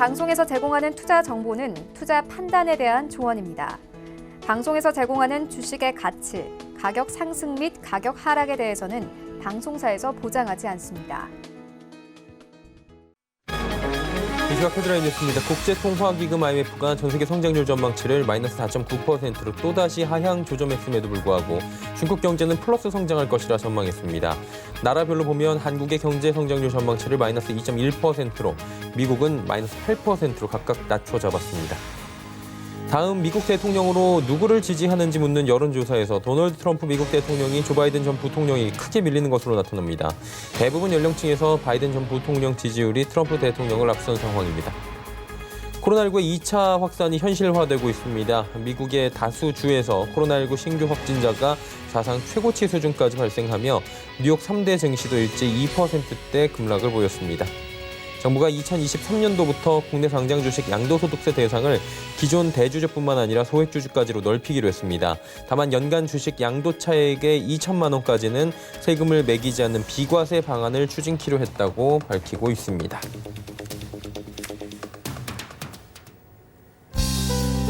방송에서 제공하는 투자 정보는 투자 판단에 대한 조언입니다. 방송에서 제공하는 주식의 가치, 가격 상승 및 가격 하락에 대해서는 방송사에서 보장하지 않습니다. 이 시각 헤드라인 뉴스입니다. 국제통화기금 IMF가 전 세계 성장률 전망치를 마이너스 4.9%로 또다시 하향 조정했음에도 불구하고 중국 경제는 플러스 성장할 것이라 전망했습니다. 나라별로 보면 한국의 경제 성장률 전망치를 마이너스 2.1%로 미국은 마이너스 8%로 각각 낮춰 잡았습니다. 다음 미국 대통령으로 누구를 지지하는지 묻는 여론조사에서 도널드 트럼프 미국 대통령이 조 바이든 전 부통령이 크게 밀리는 것으로 나타납니다. 대부분 연령층에서 바이든 전 부통령 지지율이 트럼프 대통령을 앞선 상황입니다. 코로나19의 2차 확산이 현실화되고 있습니다. 미국의 다수 주에서 코로나19 신규 확진자가 사상 최고치 수준까지 발생하며 뉴욕 3대 증시도 일제히 2%대 급락을 보였습니다. 정부가 2023년도부터 국내 상장 주식 양도소득세 대상을 기존 대주주뿐만 아니라 소액주주까지로 넓히기로 했습니다. 다만 연간 주식 양도차액의 2천만 원까지는 세금을 매기지 않는 비과세 방안을 추진키로 했다고 밝히고 있습니다.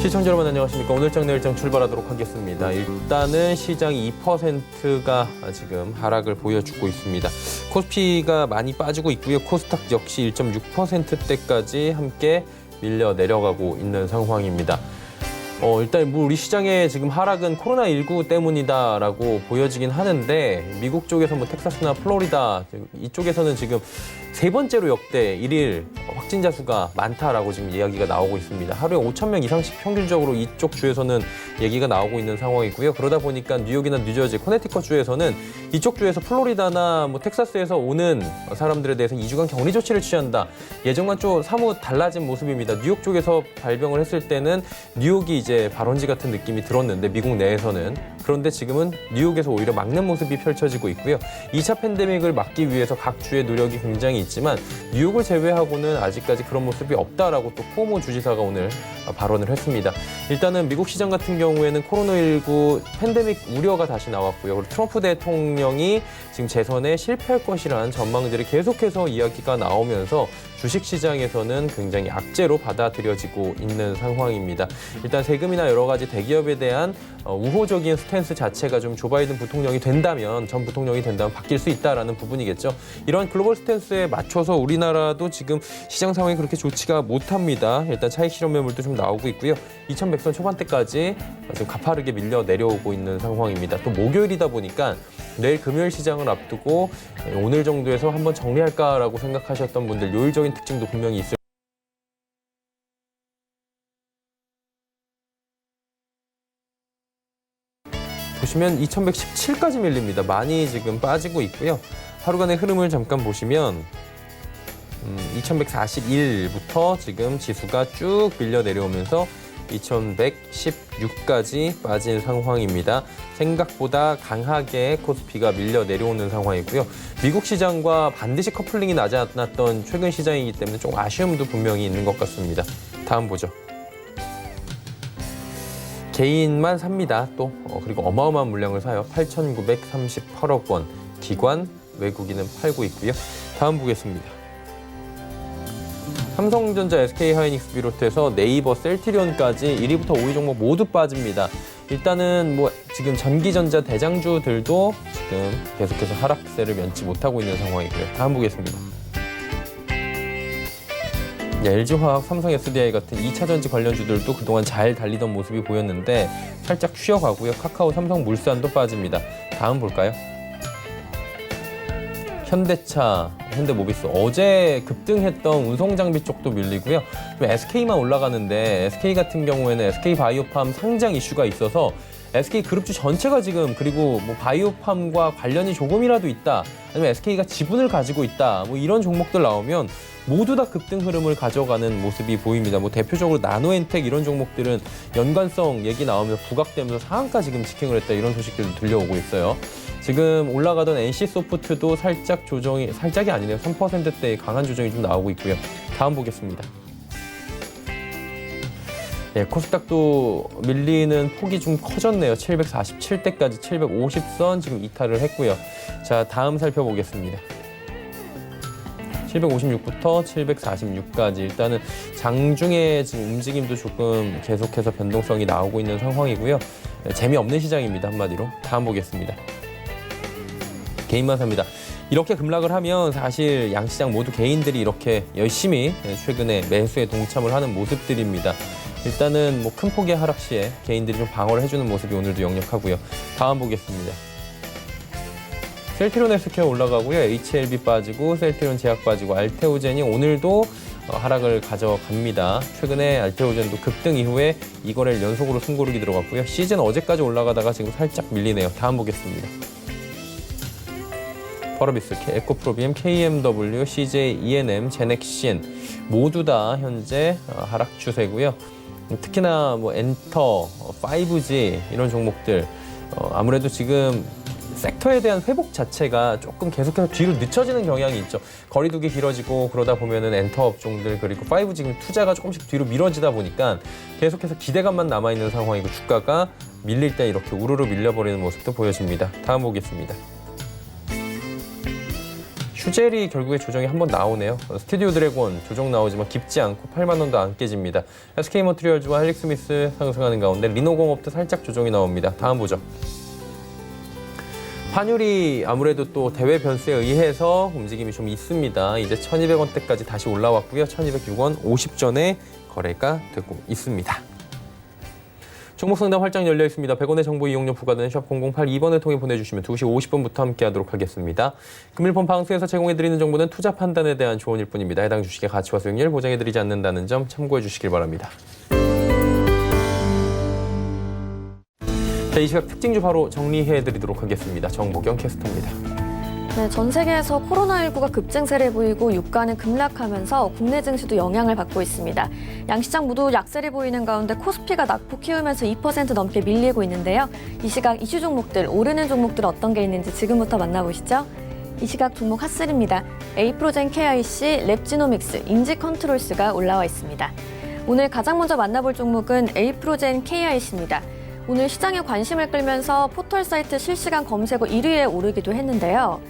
시청자 여러분 안녕하십니까. 오늘장 내일장 출발하도록 하겠습니다. 일단은 시장이 2%가 지금 하락을 보여주고 있습니다. 코스피가 많이 빠지고 있고요. 코스닥 역시 1.6%대까지 함께 밀려 내려가고 있는 상황입니다. 일단 우리 시장의 지금 하락은 코로나19 때문이다라고 보여지긴 하는데 미국 쪽에서 텍사스나 플로리다 이쪽에서는 지금 세 번째로 역대 1일 확진자 수가 많다라고 지금 이야기가 나오고 있습니다. 하루에 5,000명 이상씩 평균적으로 이쪽 주에서는 얘기가 나오고 있는 상황이고요. 그러다 보니까 뉴욕이나 뉴저지, 코네티컷 주에서는 이쪽 주에서 플로리다나 텍사스에서 오는 사람들에 대해서 2주간 격리 조치를 취한다. 예전과 좀 사뭇 달라진 모습입니다. 뉴욕 쪽에서 발병을 했을 때는 뉴욕이 이제 발원지 같은 느낌이 들었는데 미국 내에서는 그런데 지금은 뉴욕에서 오히려 막는 모습이 펼쳐지고 있고요. 2차 팬데믹을 막기 위해서 각 주의 노력이 굉장히 있지만 뉴욕을 제외하고는 아직까지 그런 모습이 없다라고 또 쿠오모 주지사가 오늘 발언을 했습니다. 일단은 미국 시장 같은 경우에는 코로나19 팬데믹 우려가 다시 나왔고요. 그리고 트럼프 대통령이 지금 재선에 실패할 것이라는 전망들이 계속해서 이야기가 나오면서 주식시장에서는 굉장히 악재로 받아들여지고 있는 상황입니다. 일단 세금이나 여러 가지 대기업에 대한 우호적인 스탠스 자체가 좀 조 바이든 부통령이 된다면, 전 부통령이 된다면 바뀔 수 있다라는 부분이겠죠. 이러한 글로벌 스탠스에 맞춰서 우리나라도 지금 시장 상황이 그렇게 좋지가 못합니다. 일단 차익 실현 매물도 좀 나오고 있고요. 2,100선 초반대까지 지금 가파르게 밀려 내려오고 있는 상황입니다. 또 목요일이다 보니까 내일 금요일 시장을 앞두고 오늘 정도에서 한번 정리할까라고 생각하셨던 분들 요일적인 특징도 분명히 있을 보시면 2117까지 밀립니다. 많이 지금 빠지고 있고요. 하루간의 흐름을 잠깐 보시면 2141부터 지금 지수가 쭉 밀려 내려오면서 2116까지 빠진 상황입니다. 생각보다 강하게 코스피가 밀려 내려오는 상황이고요. 미국 시장과 반드시 커플링이 나지 않았던 최근 시장이기 때문에 좀 아쉬움도 분명히 있는 것 같습니다. 다음 보죠. 개인만 삽니다. 또 그리고 어마어마한 물량을 사요. 8,938억 원. 기관, 외국인은 팔고 있고요. 다음 보겠습니다. 삼성전자, SK하이닉스 비롯해서 네이버, 셀트리온까지 1위부터 5위 종목 모두 빠집니다. 일단은 지금 전기전자 대장주들도 지금 계속해서 하락세를 면치 못하고 있는 상황이고요. 다음 보겠습니다. LG화학, 삼성 SDI 같은 2차 전지 관련주들도 그동안 잘 달리던 모습이 보였는데 살짝 쉬어가고요. 카카오, 삼성물산도 빠집니다. 다음 볼까요? 현대차, 현대모비스 어제 급등했던 운송장비 쪽도 밀리고요. 좀 SK만 올라가는데 SK 같은 경우에는 SK바이오팜 상장 이슈가 있어서 SK그룹주 전체가 지금 그리고 바이오팜과 관련이 조금이라도 있다 아니면 SK가 지분을 가지고 있다 이런 종목들 나오면 모두 다 급등 흐름을 가져가는 모습이 보입니다. 대표적으로 나노엔텍 이런 종목들은 연관성 얘기 나오면 부각되면서 상한가 지금 직행을 했다 이런 소식들도 들려오고 있어요. 지금 올라가던 NC소프트도 살짝 조정이, 살짝이 아니네요. 3%대의 강한 조정이 좀 나오고 있고요. 다음 보겠습니다. 네, 코스닥도 밀리는 폭이 좀 커졌네요. 747대까지 750선 지금 이탈을 했고요. 자, 다음 살펴보겠습니다. 756부터 746까지 일단은 장중에 지금 움직임도 조금 계속해서 변동성이 나오고 있는 상황이고요. 재미없는 시장입니다. 한마디로. 다음 보겠습니다. 개인만 삽니다. 이렇게 급락을 하면 사실 양시장 모두 개인들이 이렇게 열심히 최근에 매수에 동참을 하는 모습들입니다. 일단은 뭐 큰 폭의 하락 시에 개인들이 좀 방어를 해주는 모습이 오늘도 역력하고요. 다음 보겠습니다. 셀트리온 헬스케어 올라가고요. HLB 빠지고 셀트리온 제약 빠지고 알테오젠이 오늘도 하락을 가져갑니다. 최근에 알테오젠도 급등 이후에 이거래일 연속으로 숨고르기 들어갔고요. 시즌 어제까지 올라가다가 지금 살짝 밀리네요. 다음 보겠습니다. 퍼러비스, 에코프로비엠, KMW, CJ, ENM, 제넥시엔 모두 다 현재 하락 추세고요. 특히나 뭐 엔터, 5G 이런 종목들 아무래도 지금 섹터에 대한 회복 자체가 조금 계속해서 뒤로 늦춰지는 경향이 있죠. 거리두기 길어지고 그러다 보면은 엔터 업종들 그리고 5G 투자가 조금씩 뒤로 미뤄지다 보니까 계속해서 기대감만 남아있는 상황이고 주가가 밀릴 때 이렇게 우르르 밀려버리는 모습도 보여집니다. 다음 보겠습니다. 휴젤이 결국에 조정이 한번 나오네요. 스튜디오 드래곤 조정 나오지만 깊지 않고 8만 원도 안 깨집니다. SK 머티리얼즈와 헬릭스미스 상승하는 가운데 리노공업도 살짝 조정이 나옵니다. 다음 보죠. 환율이 아무래도 또 대외 변수에 의해서 움직임이 좀 있습니다. 이제 1,200원대까지 다시 올라왔고요. 1,206원 50전에 거래가 되고 있습니다. 종목 상담 활짝 열려 있습니다. 100원의 정보 이용료 부과되는 샵 0082번을 통해 보내주시면 2시 50분부터 함께하도록 하겠습니다. 금일본 방송에서 제공해드리는 정보는 투자 판단에 대한 조언일 뿐입니다. 해당 주식의 가치와 수익률 보장해드리지 않는다는 점 참고해 주시길 바랍니다. 자, 이 시각 특징주 바로 정리해드리도록 하겠습니다. 정보경 캐스터입니다. 네, 전 세계에서 코로나19가 급증세를 보이고 유가는 급락하면서 국내 증시도 영향을 받고 있습니다. 양시장 모두 약세를 보이는 가운데 코스피가 낙폭 키우면서 2% 넘게 밀리고 있는데요. 이 시각 이슈 종목들, 오르는 종목들 어떤 게 있는지 지금부터 만나보시죠. 이 시각 종목 핫슬입니다. 에이프로젠 KIC, 랩지노믹스, 인지컨트롤스가 올라와 있습니다. 오늘 가장 먼저 만나볼 종목은 에이프로젠 KIC입니다. 오늘 시장에 관심을 끌면서 포털 사이트 실시간 검색어 1위에 오르기도 했는데요.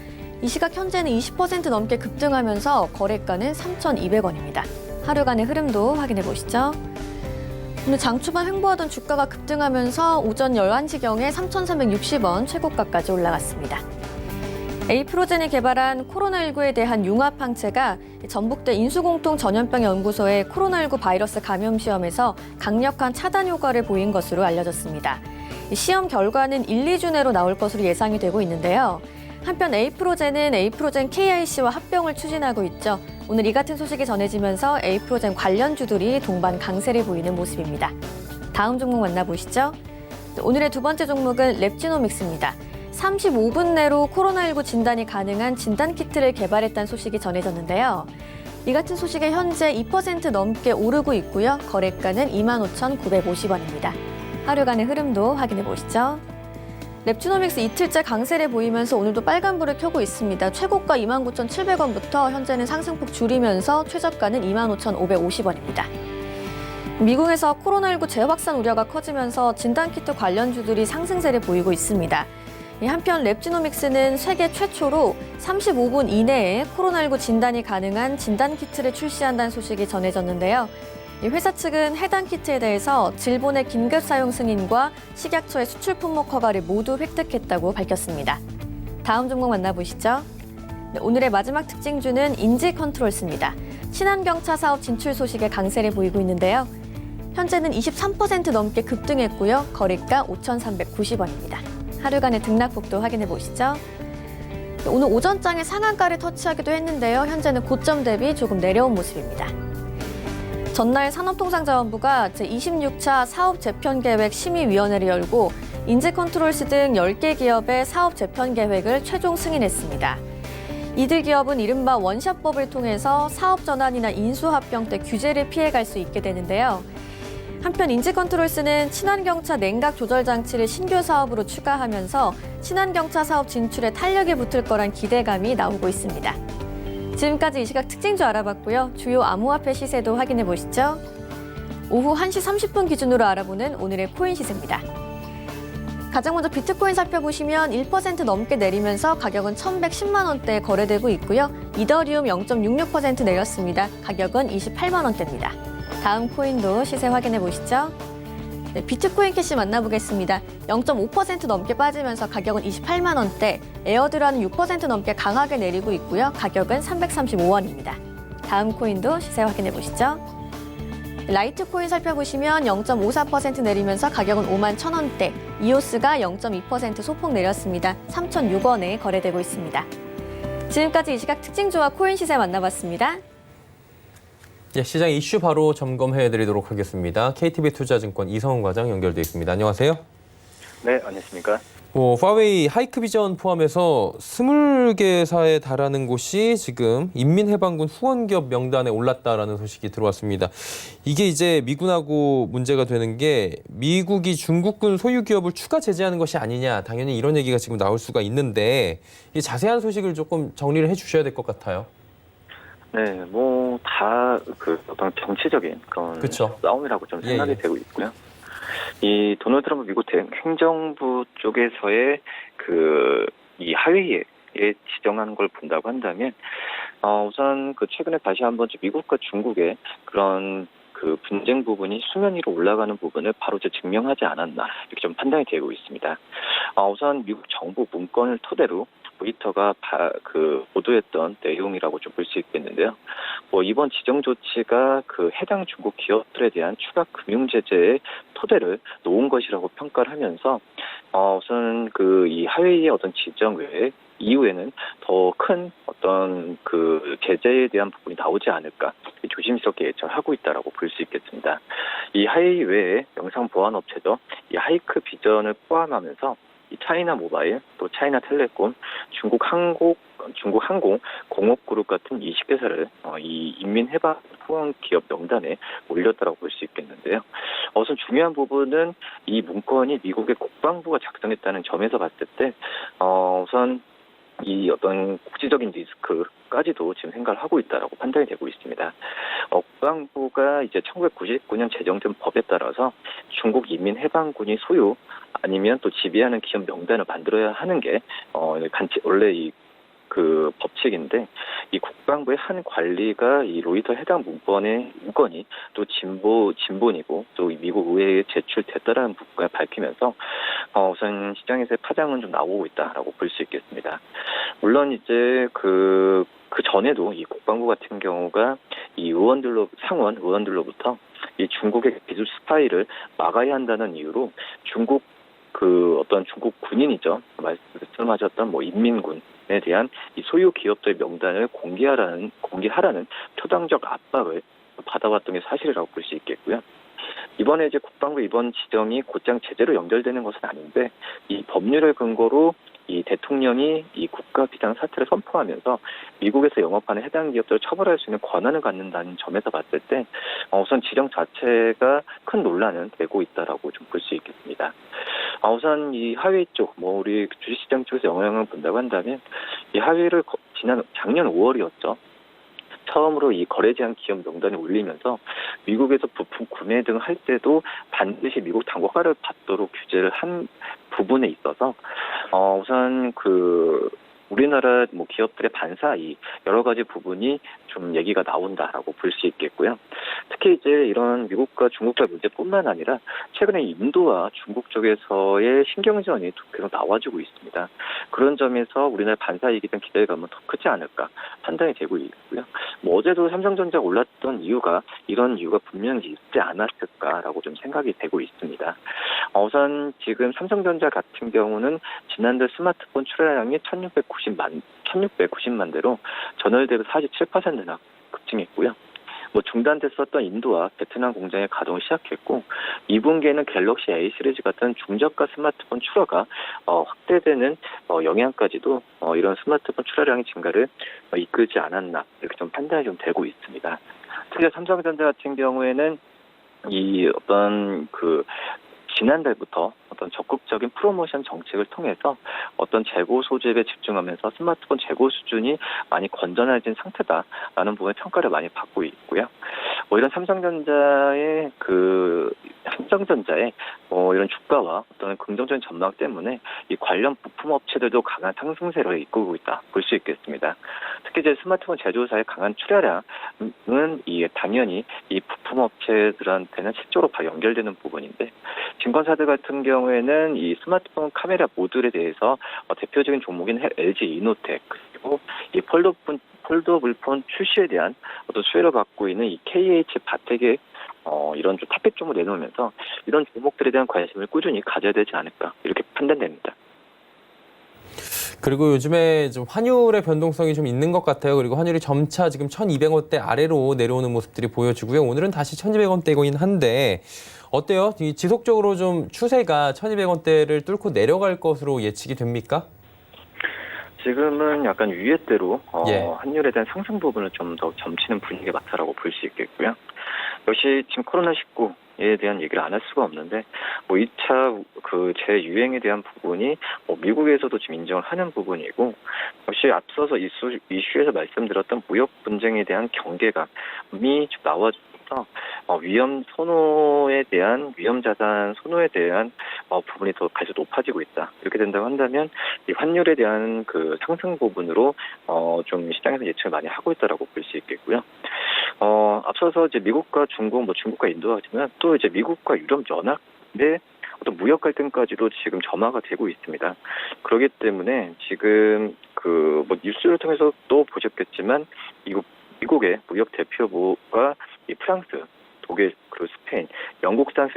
이 시각 현재는 20% 넘게 급등하면서 거래가는 3,200원입니다. 하루간의 흐름도 확인해 보시죠. 오늘 장 초반 횡보하던 주가가 급등하면서 오전 11시경에 3,360원 최고가까지 올라갔습니다. 에이프로젠이 개발한 코로나19에 대한 융합 항체가 전북대 인수공통 전염병 연구소의 코로나19 바이러스 감염 시험에서 강력한 차단 효과를 보인 것으로 알려졌습니다. 시험 결과는 1, 2주 내로 나올 것으로 예상이 되고 있는데요. 한편 에이프로젠은 에이프로젠 KIC와 합병을 추진하고 있죠. 오늘 이 같은 소식이 전해지면서 에이프로젠 관련주들이 동반 강세를 보이는 모습입니다. 다음 종목 만나보시죠. 오늘의 두 번째 종목은 랩지노믹스입니다. 35분 내로 코로나19 진단이 가능한 진단키트를 개발했다는 소식이 전해졌는데요. 이 같은 소식에 현재 2% 넘게 오르고 있고요. 거래가는 25,950원입니다. 하루간의 흐름도 확인해 보시죠. 랩지노믹스 이틀째 강세를 보이면서 오늘도 빨간불을 켜고 있습니다. 최고가 29,700원부터 현재는 상승폭 줄이면서 최저가는 25,550원입니다. 미국에서 코로나19 재확산 우려가 커지면서 진단키트 관련주들이 상승세를 보이고 있습니다. 한편 랩지노믹스는 세계 최초로 35분 이내에 코로나19 진단이 가능한 진단키트를 출시한다는 소식이 전해졌는데요. 회사 측은 해당 키트에 대해서 질본의 긴급 사용 승인과 식약처의 수출 품목 허가를 모두 획득했다고 밝혔습니다. 다음 종목 만나보시죠. 오늘의 마지막 특징주는 인지컨트롤스입니다. 친환경차 사업 진출 소식에 강세를 보이고 있는데요. 현재는 23% 넘게 급등했고요. 거래가 5,390원입니다. 하루간의 등락폭도 확인해 보시죠. 오늘 오전장에 상한가를 터치하기도 했는데요. 현재는 고점 대비 조금 내려온 모습입니다. 전날 산업통상자원부가 제26차 사업재편계획 심의위원회를 열고 인지컨트롤스 등 10개 기업의 사업재편계획을 최종 승인했습니다. 이들 기업은 이른바 원샷법을 통해서 사업전환이나 인수합병 때 규제를 피해갈 수 있게 되는데요. 한편 인지컨트롤스는 친환경차 냉각 조절 장치를 신규 사업으로 추가하면서 친환경차 사업 진출에 탄력이 붙을 거란 기대감이 나오고 있습니다. 지금까지 이 시각 특징주 알아봤고요. 주요 암호화폐 시세도 확인해 보시죠. 오후 1시 30분 기준으로 알아보는 오늘의 코인 시세입니다. 가장 먼저 비트코인 살펴보시면 1% 넘게 내리면서 가격은 1,110만 원대에 거래되고 있고요. 이더리움 0.66% 내렸습니다. 가격은 28만 원대입니다. 다음 코인도 시세 확인해 보시죠. 네, 비트코인 캐시 만나보겠습니다. 0.5% 넘게 빠지면서 가격은 28만 원대, 에어드라는 6% 넘게 강하게 내리고 있고요. 가격은 335원입니다. 다음 코인도 시세 확인해 보시죠. 라이트코인 살펴보시면 0.54% 내리면서 가격은 5만 1,000원대, 이오스가 0.2% 소폭 내렸습니다. 3,006원에 거래되고 있습니다. 지금까지 이 시각 특징 조합 코인 시세 만나봤습니다. 예, 시장 이슈 바로 점검해드리도록 하겠습니다. KTB 투자증권 이성훈 과장 연결돼 있습니다. 안녕하세요. 네, 안녕하십니까. 파웨이 하이크비전 포함해서 20개사에 달하는 곳이 지금 인민해방군 후원기업 명단에 올랐다라는 소식이 들어왔습니다. 이게 이제 미군하고 문제가 되는 게 미국이 중국군 소유 기업을 추가 제재하는 것이 아니냐, 당연히 이런 얘기가 지금 나올 수가 있는데 이 자세한 소식을 조금 정리를 해주셔야 될 것 같아요. 네, 뭐 다 어떤 정치적인 그런 그쵸. 싸움이라고 좀 생각이 예. 되고 있고요. 이 도널드 트럼프 미국 행정부 쪽에서의 이 하웨이에 지정하는 걸 본다고 한다면, 우선 최근에 다시 한번 미국과 중국의 그런 분쟁 부분이 수면 위로 올라가는 부분을 바로 증명하지 않았나, 이렇게 좀 판단이 되고 있습니다. 우선 미국 정부 문건을 토대로 로이터가 보도했던 내용이라고 좀 볼 수 있겠는데요. 이번 지정 조치가 해당 중국 기업들에 대한 추가 금융 제재의 토대를 놓은 것이라고 평가를 하면서, 우선 이 하웨이의 어떤 지정 외에 이후에는 더 큰 어떤 제재에 대한 부분이 나오지 않을까 조심스럽게 예측하고 있다라고 볼 수 있겠습니다. 이 하웨이 외에 영상 보안 업체죠. 이 하이크 비전을 포함하면서 이 차이나 모바일, 또 차이나 텔레콤, 중국 항공, 공업그룹 같은 20개사를 이 인민해방 후원 기업 명단에 올렸다라고 볼 수 있겠는데요. 우선 중요한 부분은 이 문건이 미국의 국방부가 작성했다는 점에서 봤을 때, 우선 이 어떤 국제적인 리스크까지도 지금 생각을 하고 있다라고 판단이 되고 있습니다. 국방부가 이제 1999년 제정된 법에 따라서 중국 인민해방군이 소유 아니면 또 지배하는 기업 명단을 만들어야 하는 게 원래 법칙인데, 이 국방부의 한 관리가 이 로이터 해당 문건이 또 진본이고 또 미국 의회에 제출됐다라는 부분을 밝히면서 우선 시장에서의 파장은 좀 나오고 있다라고 볼 수 있겠습니다. 물론 이제 그 전에도 이 국방부 같은 경우가 이 상원 의원들로부터 이 중국의 기술 스파이를 막아야 한다는 이유로 중국 중국 군인이죠. 말씀하셨던 인민군에 대한 이 소유 기업들의 명단을 공개하라는 표당적 압박을 받아왔던 게 사실이라고 볼 수 있겠고요. 이번에 이제 국방부 이번 지정이 곧장 제재로 연결되는 것은 아닌데, 이 법률을 근거로 이 대통령이 이 국가 비상 사태를 선포하면서 미국에서 영업하는 해당 기업들을 처벌할 수 있는 권한을 갖는다는 점에서 봤을 때, 우선 지정 자체가 큰 논란은 되고 있다라고 좀 볼 수 있겠습니다. 우선 이 하웨이 쪽, 우리 주식시장 쪽에서 영향을 본다고 한다면, 이 하웨이를 작년 5월이었죠. 처음으로 이 거래 제한 기업 명단에 올리면서 미국에서 부품 구매 등 할 때도 반드시 미국 당국 허가를 받도록 규제를 한 부분에 있어서, 우선 우리나라 기업들의 반사 이 여러 가지 부분이 좀 얘기가 나온다라고 볼 수 있겠고요. 특히 이제 이런 미국과 중국과 문제뿐만 아니라 최근에 인도와 중국 쪽에서의 신경전이 계속 나와주고 있습니다. 그런 점에서 우리나라 반사 이익에 대한 기대감은 더 크지 않을까 판단이 되고 있고요. 어제도 삼성전자가 올랐던 이런 이유가 분명히 있지 않았을까라고 좀 생각이 되고 있습니다. 우선 지금 삼성전자 같은 경우는 지난달 스마트폰 출하량이 1690만 대로 전월 대비 47%나 급증했고요. 중단됐었던 인도와 베트남 공장의 가동을 시작했고, 2분기에는 갤럭시 A 시리즈 같은 중저가 스마트폰 출하가 확대되는 영향까지도 이런 스마트폰 출하량의 증가를 이끌지 않았나, 이렇게 좀 판단이 좀 되고 있습니다. 특히 삼성전자 같은 경우에는 이 어떤 지난달부터 어떤 적극적인 프로모션 정책을 통해서 어떤 재고 소집에 집중하면서 스마트폰 재고 수준이 많이 건전해진 상태다라는 부분에 평가를 많이 받고 있고요. 이런 삼성전자의 이런 주가와 어떤 긍정적인 전망 때문에 이 관련 부품 업체들도 강한 상승세를 이끌고 있다 볼 수 있겠습니다. 특히 이제 스마트폰 제조사의 강한 출하량은 당연히 이 부품 업체들한테는 실제로 연결되는 부분인데, 증권사들 같은 경우에는 이 스마트폰 카메라 모듈에 대해서 대표적인 종목인 LG 이노텍, 그리고 이 폴더블 폰 출시에 대한 어떤 수혜를 받고 있는 이 KH 바텍의 이런 좀 탑픽 종목을 내놓으면서 이런 종목들에 대한 관심을 꾸준히 가져야 되지 않을까, 이렇게 판단됩니다. 그리고 요즘에 좀 환율의 변동성이 좀 있는 것 같아요. 그리고 환율이 점차 지금 1,200원대 아래로 내려오는 모습들이 보여지고요. 오늘은 다시 1,200원대이긴 한데 어때요? 지속적으로 좀 추세가 1,200원대를 뚫고 내려갈 것으로 예측이 됩니까? 지금은 약간 위에대로 예. 환율에 대한 상승 부분을 좀 더 점치는 분위기가 많다라고 볼 수 있겠고요. 역시 지금 코로나19에 대한 얘기를 안 할 수가 없는데, 2차 그 재유행에 대한 부분이 미국에서도 지금 인정을 하는 부분이고, 역시 앞서서 이슈에서 말씀드렸던 무역 분쟁에 대한 경계감이 좀 나와줘서 위험 자산 선호에 대한 부분이 더 계속 높아지고 있다. 이렇게 된다고 한다면 이 환율에 대한 그 상승 부분으로 좀 시장에서 예측을 많이 하고 있다라고 볼 수 있겠고요. 앞서서 이제 미국과 중국, 중국과 인도가 하지만 또 이제 미국과 유럽 연합의 어떤 무역 갈등까지도 지금 점화가 되고 있습니다. 그렇기 때문에 지금 뉴스를 통해서 또 보셨겠지만 미국의 무역 대표부가 이 프랑스, 독일, 그리고 스페인, 영국산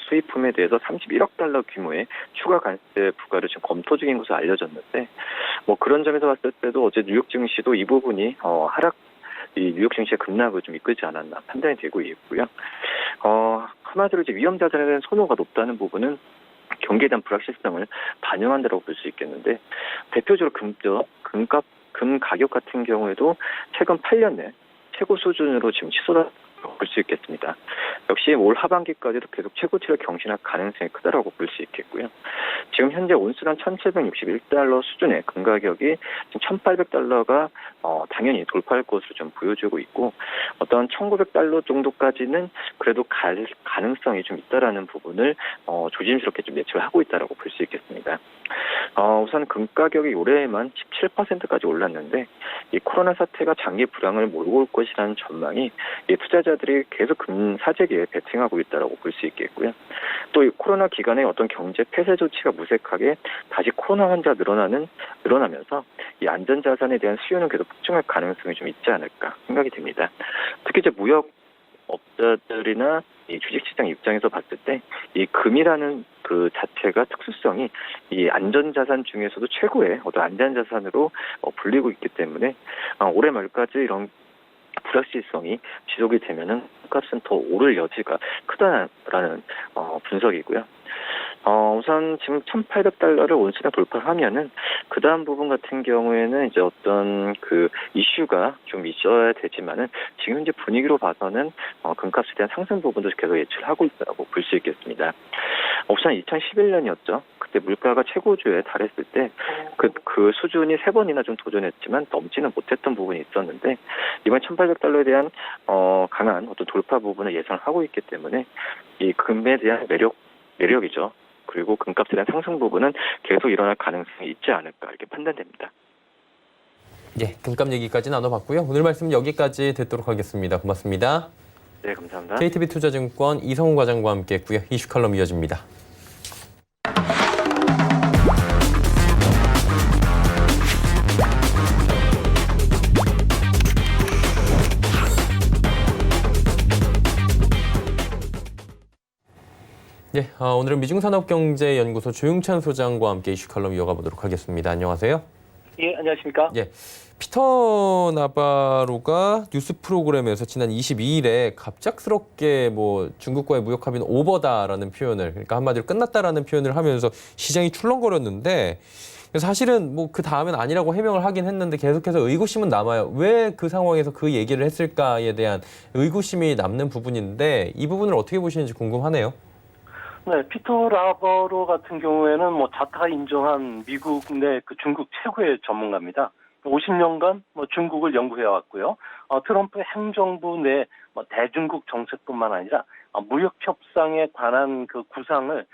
수입품에 대해서 31억 달러 규모의 추가 관세 부과를 지금 검토 중인 것으로 알려졌는데, 그런 점에서 봤을 때도 어제 뉴욕 증시도 이 부분이 이 뉴욕 증시의 급락을 좀 이끌지 않았나 판단이 되고 있고요. 한마디로 이제 위험 자산에 대한 선호가 높다는 부분은 경기에 대한 불확실성을 반영한다고 볼 수 있겠는데, 대표적으로 금 가격 같은 경우에도 최근 8년 내 최고 수준으로 지금 치솟았다고 볼 수 있겠습니다. 역시 올 하반기까지도 계속 최고치를 경신할 가능성이 크다라고 볼 수 있겠고요. 지금 현재 온수당 1,761달러 수준의 금 가격이 지금 1,800달러가 당연히 돌파할 것으로 좀 보여지고 있고, 어떤 1,900달러 정도까지는 그래도 갈 가능성이 좀 있다라는 부분을 조심스럽게 좀 예측을 하고 있다라고 볼 수 있겠습니다. 우선 금 가격이 올해에만 17%까지 올랐는데, 이 코로나 사태가 장기 불황을 몰고 올 것이라는 전망이 이 투자자들이 계속 금 사재기에 베팅하고 있다라고 볼 수 있겠고요. 또 이 코로나 기간에 어떤 경제 폐쇄 조치가 무색하게 다시 코로나 환자 늘어나면서 이 안전자산에 대한 수요는 계속 폭증할 가능성이 좀 있지 않을까 생각이 듭니다. 특히 이제 무역 업자들이나 이 주식시장 입장에서 봤을 때 이 금이라는 그 자체가 특수성이 이 안전자산 중에서도 최고의 어떤 안전자산으로 불리고 있기 때문에 올해 말까지 이런 불확실성이 지속이 되면은 값은 더 오를 여지가 크다라는 분석이고요. 우선 지금 1,800달러를 온수당 돌파하면은 그 다음 부분 같은 경우에는 이제 어떤 그 이슈가 좀 있어야 되지만은 지금 현재 분위기로 봐서는 금값에 대한 상승 부분도 계속 예측을 하고 있다고 볼 수 있겠습니다. 우선 2011년이었죠. 그때 물가가 최고조에 달했을 때 그 수준이 3번이나 좀 도전했지만 넘지는 못했던 부분이 있었는데, 이번 1,800달러에 대한 강한 어떤 돌파 부분을 예상을 하고 있기 때문에 이 금에 대한 매력이죠. 그리고 금값에 대한 상승 부분은 계속 일어날 가능성이 있지 않을까, 이렇게 판단됩니다. 예, 금값 얘기까지 나눠봤고요. 오늘 말씀 여기까지 듣도록 하겠습니다. 고맙습니다. 네, 감사합니다. KTB투자증권 이성훈 과장과 함께했고요. 이슈 칼럼 이어집니다. 예, 오늘은 미중산업경제연구소 조용찬 소장과 함께 이슈 칼럼 이어가 보도록 하겠습니다. 안녕하세요. 예, 안녕하십니까? 예, 피터 나바로가 뉴스 프로그램에서 지난 22일에 갑작스럽게 중국과의 무역 합의는 오버다라는 표현을, 그러니까 한마디로 끝났다라는 표현을 하면서 시장이 출렁거렸는데, 사실은 그 다음엔 아니라고 해명을 하긴 했는데 계속해서 의구심은 남아요. 왜 그 상황에서 그 얘기를 했을까에 대한 의구심이 남는 부분인데, 이 부분을 어떻게 보시는지 궁금하네요. 네, 피터 라버로 같은 경우에는 자타가 인정한 미국 내 그 중국 최고의 전문가입니다. 50년간 중국을 연구해 왔고요. 트럼프 행정부 내 대중국 정책뿐만 아니라 무역 협상에 관한 그 구상을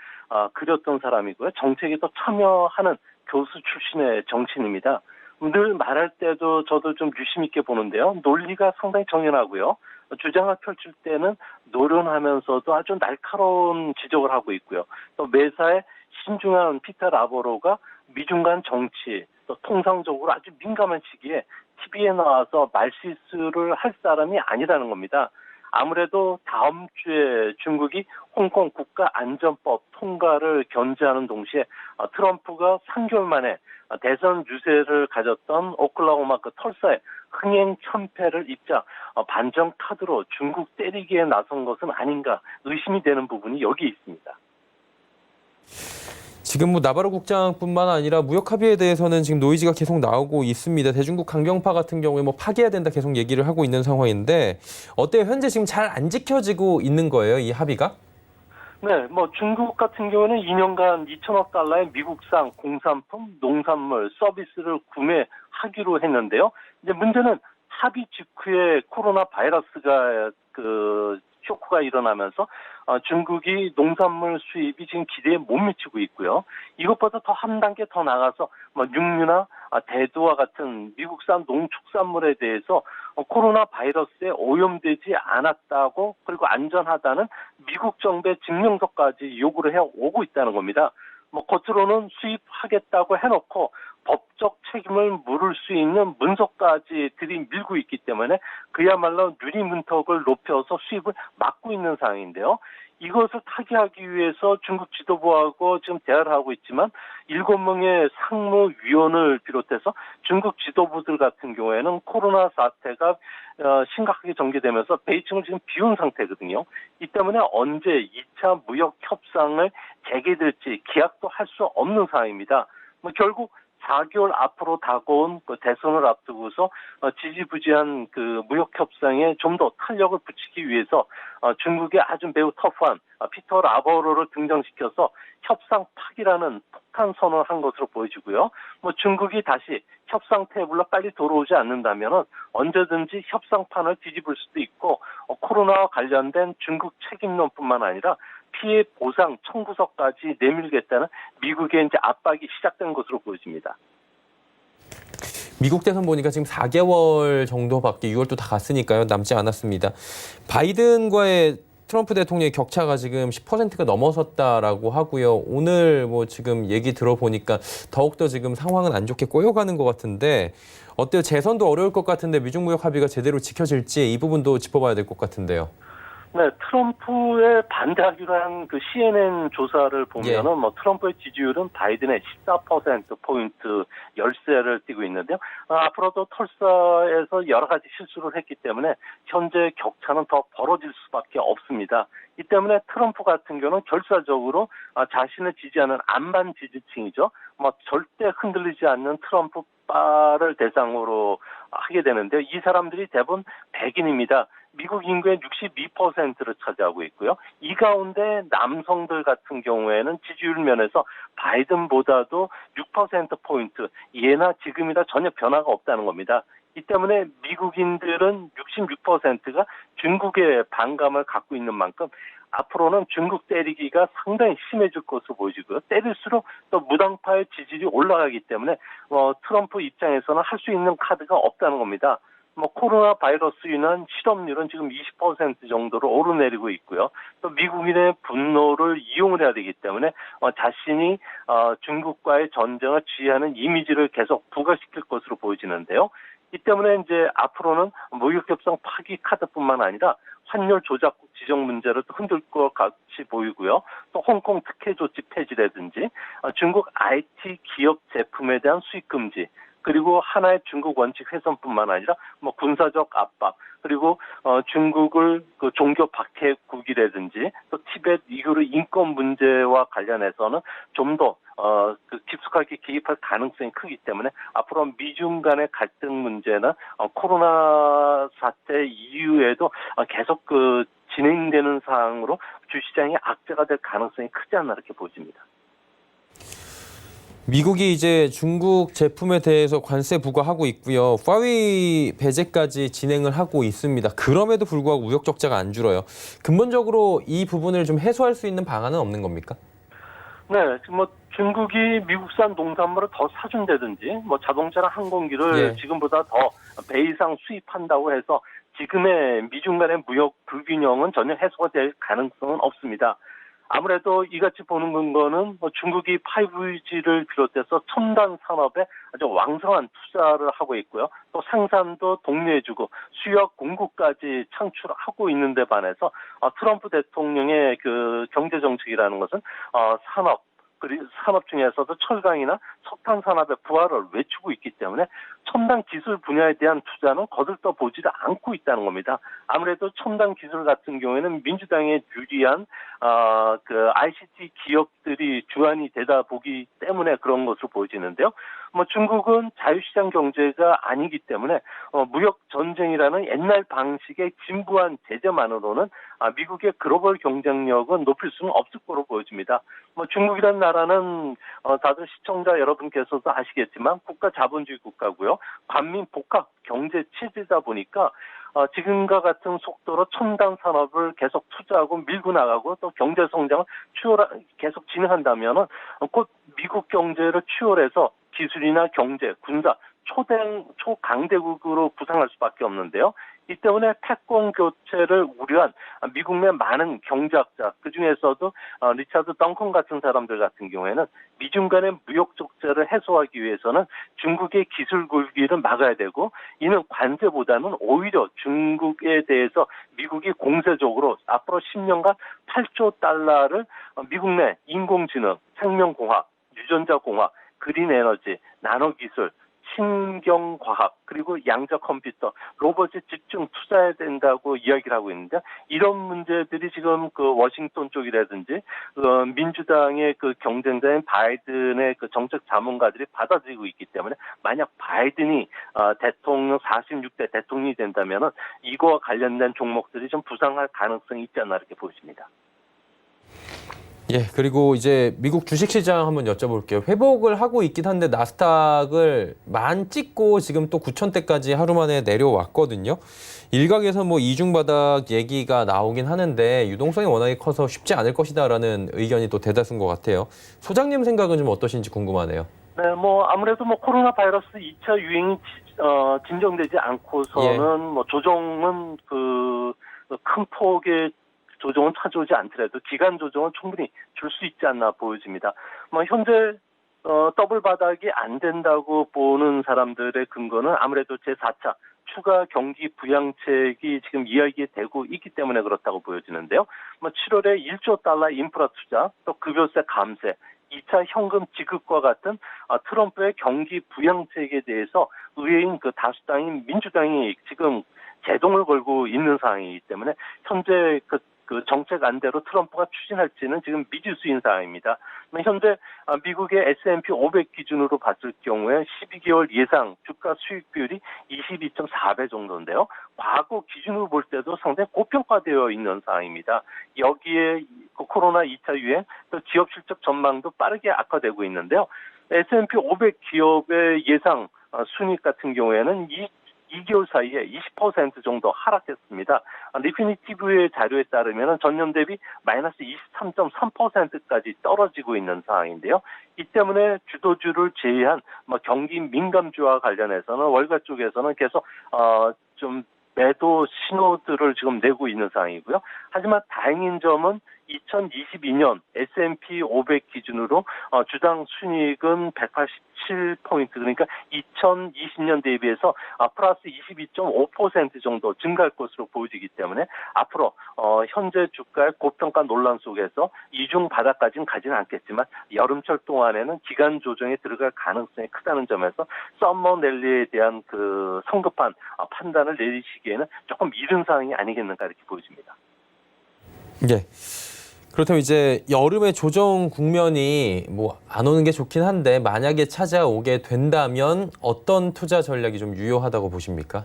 그렸던 사람이고요. 정책에 또 참여하는 교수 출신의 정치인입니다. 늘 말할 때도 저도 좀 유심 있게 보는데요. 논리가 상당히 정연하고요. 주장을 펼칠 때는 노련하면서도 아주 날카로운 지적을 하고 있고요. 또 매사에 신중한 피터 라버로가 미중 간 정치, 또 통상적으로 아주 민감한 시기에 TV에 나와서 말실수를 할 사람이 아니라는 겁니다. 아무래도 다음 주에 중국이 홍콩 국가안전법 통과를 견제하는 동시에 트럼프가 3개월 만에 대선 유세를 가졌던 오클라호마 그 털사의 흥행 참패를 입자 반전 카드로 중국 때리기에 나선 것은 아닌가 의심이 되는 부분이 여기 있습니다. 지금 뭐 나바로 국장뿐만 아니라 무역 합의에 대해서는 지금 노이즈가 계속 나오고 있습니다. 대중국 강경파 같은 경우에 뭐 파기해야 된다 계속 얘기를 하고 있는 상황인데 어때요? 현재 지금 잘 안 지켜지고 있는 거예요, 이 합의가? 네, 중국 같은 경우는 2년간 2천억 달러의 미국산 공산품, 농산물, 서비스를 구매하기로 했는데요. 이제 문제는 합의 직후에 코로나 바이러스가 쇼크가 일어나면서 중국이 농산물 수입이 지금 기대에 못 미치고 있고요. 이것보다 더 한 단계 더 나가서 육류나 대두와 같은 미국산 농축산물에 대해서 코로나 바이러스에 오염되지 않았다고 그리고 안전하다는 미국 정부의 증명서까지 요구를 해오고 있다는 겁니다. 겉으로는 수입하겠다고 해놓고 법적 책임을 물을 수 있는 문서까지 들이밀고 있기 때문에 그야말로 유리문턱을 높여서 수입을 막고 있는 상황인데요. 이것을 타개하기 위해서 중국 지도부하고 지금 대화를 하고 있지만 7명의 상무위원을 비롯해서 중국 지도부들 같은 경우에는 코로나 사태가 심각하게 전개되면서 베이징을 지금 비운 상태거든요. 이 때문에 언제 2차 무역 협상을 재개될지 기약도 할 수 없는 상황입니다. 결국 4개월 앞으로 다가온 대선을 앞두고서 지지부진한 무역 협상에 좀 더 탄력을 붙이기 위해서 중국의 아주 매우 터프한 피터 라버로를 등장시켜서 협상 파기라는 폭탄 선언을 한 것으로 보여지고요. 중국이 다시 협상 테이블로 빨리 돌아오지 않는다면 언제든지 협상판을 뒤집을 수도 있고 코로나와 관련된 중국 책임론뿐만 아니라 피해 보상 청구서까지 내밀겠다는 미국의 이제 압박이 시작된 것으로 보여집니다. 미국 대선 보니까 지금 4개월 정도밖에 6월도 다 갔으니까요. 남지 않았습니다. 바이든과의 트럼프 대통령의 격차가 지금 10%가 넘어섰다라고 하고요. 오늘 지금 얘기 들어보니까 더욱더 지금 상황은 안 좋게 꼬여가는 것 같은데 어때요? 재선도 어려울 것 같은데 미중 무역 합의가 제대로 지켜질지 이 부분도 짚어봐야 될 것 같은데요. 네, 트럼프에 반대하기로 한 CNN 조사를 보면은 트럼프의 지지율은 바이든의 14%포인트 열세를 띠고 있는데요. 앞으로도 털사에서 여러 가지 실수를 했기 때문에 현재 격차는 더 벌어질 수밖에 없습니다. 이 때문에 트럼프 같은 경우는 결사적으로 자신을 지지하는 안반 지지층이죠. 절대 흔들리지 않는 트럼프파를 대상으로 하게 되는데요. 이 사람들이 대부분 백인입니다. 미국 인구의 62%를 차지하고 있고요. 이 가운데 남성들 같은 경우에는 지지율 면에서 바이든보다도 6%포인트, 예나 지금이나 전혀 변화가 없다는 겁니다. 이 때문에 미국인들은 66%가 중국에 반감을 갖고 있는 만큼 앞으로는 중국 때리기가 상당히 심해질 것으로 보여지고요. 때릴수록 또 무당파의 지지율이 올라가기 때문에 트럼프 입장에서는 할 수 있는 카드가 없다는 겁니다. 코로나 바이러스 인한 실업률은 지금 20% 정도로 오르내리고 있고요. 또 미국인의 분노를 이용을 해야 되기 때문에 자신이 중국과의 전쟁을 지휘하는 이미지를 계속 부각시킬 것으로 보여지는데요. 이 때문에 이제 앞으로는 무역협상 파기 카드뿐만 아니라 환율 조작국 지정 문제를 또 흔들 것 같이 보이고요. 또 홍콩 특혜 조치 폐지라든지 중국 IT 기업 제품에 대한 수입 금지, 그리고 하나의 중국 원칙 훼손뿐만 아니라 군사적 압박, 그리고 중국을 종교 박해국이라든지 또 티베트 이후로 인권 문제와 관련해서는 좀 더 깊숙하게 개입할 가능성이 크기 때문에 앞으로 미중 간의 갈등 문제나 코로나 사태 이후에도 계속 진행되는 상황으로 주시장이 악재가 될 가능성이 크지 않나 이렇게 보여집니다. 미국이 이제 중국 제품에 대해서 관세 부과하고 있고요. 파위 배제까지 진행을 하고 있습니다. 그럼에도 불구하고 무역 적자가 안 줄어요. 근본적으로 이 부분을 좀 해소할 수 있는 방안은 없는 겁니까? 네, 지금 뭐 중국이 미국산 농산물을 더 사준다든지 뭐 자동차나 항공기를 예. 지금보다 더 배 이상 수입한다고 해서 지금의 미중 간의 무역 불균형은 전혀 해소가 될 가능성은 없습니다. 아무래도 이같이 보는 근거는 뭐 중국이 5G를 비롯해서 첨단 산업에 아주 왕성한 투자를 하고 있고요. 또 생산도 독려해주고 수요와 공급까지 창출하고 있는 데 반해서 트럼프 대통령의 그 경제 정책이라는 것은 산업 중에서도 철강이나 석탄 산업의 부활을 외치고 있기 때문에 첨단 기술 분야에 대한 투자는 거들떠 보지를 않고 있다는 겁니다. 아무래도 첨단 기술 같은 경우에는 민주당에 유리한 그 ICT 기업들이 주안이 되다 보기 때문에 그런 것으로 보여지는데요. 뭐 중국은 자유시장 경제가 아니기 때문에 무역 전쟁이라는 옛날 방식의 진부한 제재만으로는 미국의 글로벌 경쟁력은 높일 수는 없을 거로 보여집니다. 뭐 중국이라는 나라는 다들 시청자 여러분께서도 아시겠지만 국가 자본주의 국가고요. 관민 복합 경제 체제다 보니까 지금과 같은 속도로 첨단 산업을 계속 투자하고 밀고 나가고 또 경제 성장을 계속 진행한다면은 곧 미국 경제를 추월해서 기술이나 경제, 군사, 초강대국으로 부상할 수밖에 없는데요. 이 때문에 패권 교체를 우려한 미국 내 많은 경제학자, 그중에서도 리차드 덩컨 같은 사람들 같은 경우에는 미중 간의 무역 적자를 해소하기 위해서는 중국의 기술 굴기를 막아야 되고 이는 관세보다는 오히려 중국에 대해서 미국이 공세적으로 앞으로 10년간 8조 달러를 미국 내 인공지능, 생명공학, 유전자공학, 그린 에너지, 나노기술, 신경과학, 그리고 양자 컴퓨터, 로봇에 집중 투자해야 된다고 이야기를 하고 있는데 이런 문제들이 지금 그 워싱턴 쪽이라든지 민주당의 그 경쟁자인 바이든의 그 정책 자문가들이 받아들이고 있기 때문에 만약 바이든이 대통령 46대 대통령이 된다면은 이거와 관련된 종목들이 좀 부상할 가능성이 있지 않나 이렇게 보여집니다. 예, 그리고 이제 미국 주식시장 한번 여쭤볼게요. 회복을 하고 있긴 한데 나스닥을 만 찍고 지금 또 9,000대까지 하루 만에 내려왔거든요. 일각에서 뭐 이중바닥 얘기가 나오긴 하는데 유동성이 워낙에 커서 쉽지 않을 것이다라는 의견이 또 대다수인 것 같아요. 소장님 생각은 좀 어떠신지 궁금하네요. 네, 뭐 아무래도 뭐 코로나 바이러스 2차 유행이 진정되지 않고서는 뭐 조정은 그 큰 폭의 조정은 찾아오지 않더라도 기간 조정은 충분히 줄 수 있지 않나 보여집니다. 뭐 현재 더블 바닥이 안 된다고 보는 사람들의 근거는 아무래도 제4차 추가 경기 부양책이 지금 이야기되고 있기 때문에 그렇다고 보여지는데요. 뭐 7월에 1조 달러 인프라 투자, 또 급여세 감세, 2차 현금 지급과 같은 트럼프의 경기 부양책에 대해서 의회인 그 다수당인 민주당이 지금 제동을 걸고 있는 상황이기 때문에 현재 그 정책 안대로 트럼프가 추진할지는 지금 미지수인 상황입니다. 현재 미국의 S&P 500 기준으로 봤을 경우에 12개월 예상 주가 수익 비율이 22.4배 정도인데요. 과거 기준으로 볼 때도 상당히 고평가되어 있는 상황입니다. 여기에 코로나 2차 유행, 또 기업 실적 전망도 빠르게 악화되고 있는데요. S&P 500 기업의 예상 순이익 같은 경우에는 2개월 사이에 20% 정도 하락했습니다. 리피니티브의 자료에 따르면 전년 대비 마이너스 23.3%까지 떨어지고 있는 상황인데요. 이 때문에 주도주를 제외한 경기 민감주와 관련해서는 월가 쪽에서는 계속 좀 매도 신호들을 지금 내고 있는 상황이고요. 하지만 다행인 점은 2022년 S&P 500 기준으로 주당 순이익은 187포인트, 그러니까 2020년 대비해서 플러스 22.5% 정도 증가할 것으로 보여지기 때문에 앞으로 현재 주가의 고평가 논란 속에서 이중 바닥까지는 가지는 않겠지만 여름철 동안에는 기간 조정에 들어갈 가능성이 크다는 점에서 썸머 랠리에 대한 그 성급한 판단을 내리시기에는 조금 이른 상황이 아니겠는가 이렇게 보여집니다. 예. 그렇다면 이제 여름에 조정 국면이 뭐 안 오는 게 좋긴 한데 만약에 찾아오게 된다면 어떤 투자 전략이 좀 유효하다고 보십니까?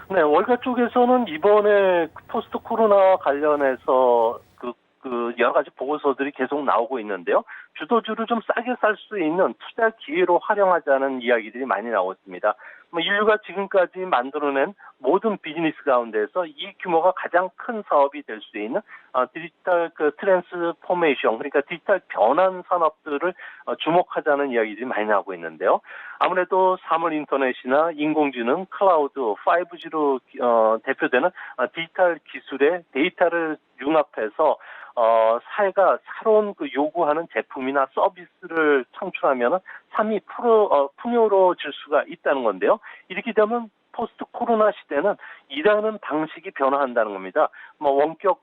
네, 월가 쪽에서는 이번에 포스트 코로나 관련해서 그 여러 가지 보고서들이 계속 나오고 있는데요. 주도주를 좀 싸게 살 수 있는 투자 기회로 활용하자는 이야기들이 많이 나오고 있습니다. 인류가 지금까지 만들어낸 모든 비즈니스 가운데서 이 규모가 가장 큰 사업이 될 수 있는 디지털 트랜스포메이션, 그러니까 디지털 변환 산업들을 주목하자는 이야기들이 많이 나오고 있는데요. 아무래도 사물 인터넷이나 인공지능, 클라우드, 5G로 대표되는 디지털 기술의 데이터를 융합해서 사회가 새로운 요구하는 제품이나 서비스를 창출하면 삶이 풍요로워질 수가 있다는 건데요. 이렇게 되면 포스트 코로나 시대는 일하는 방식이 변화한다는 겁니다. 원격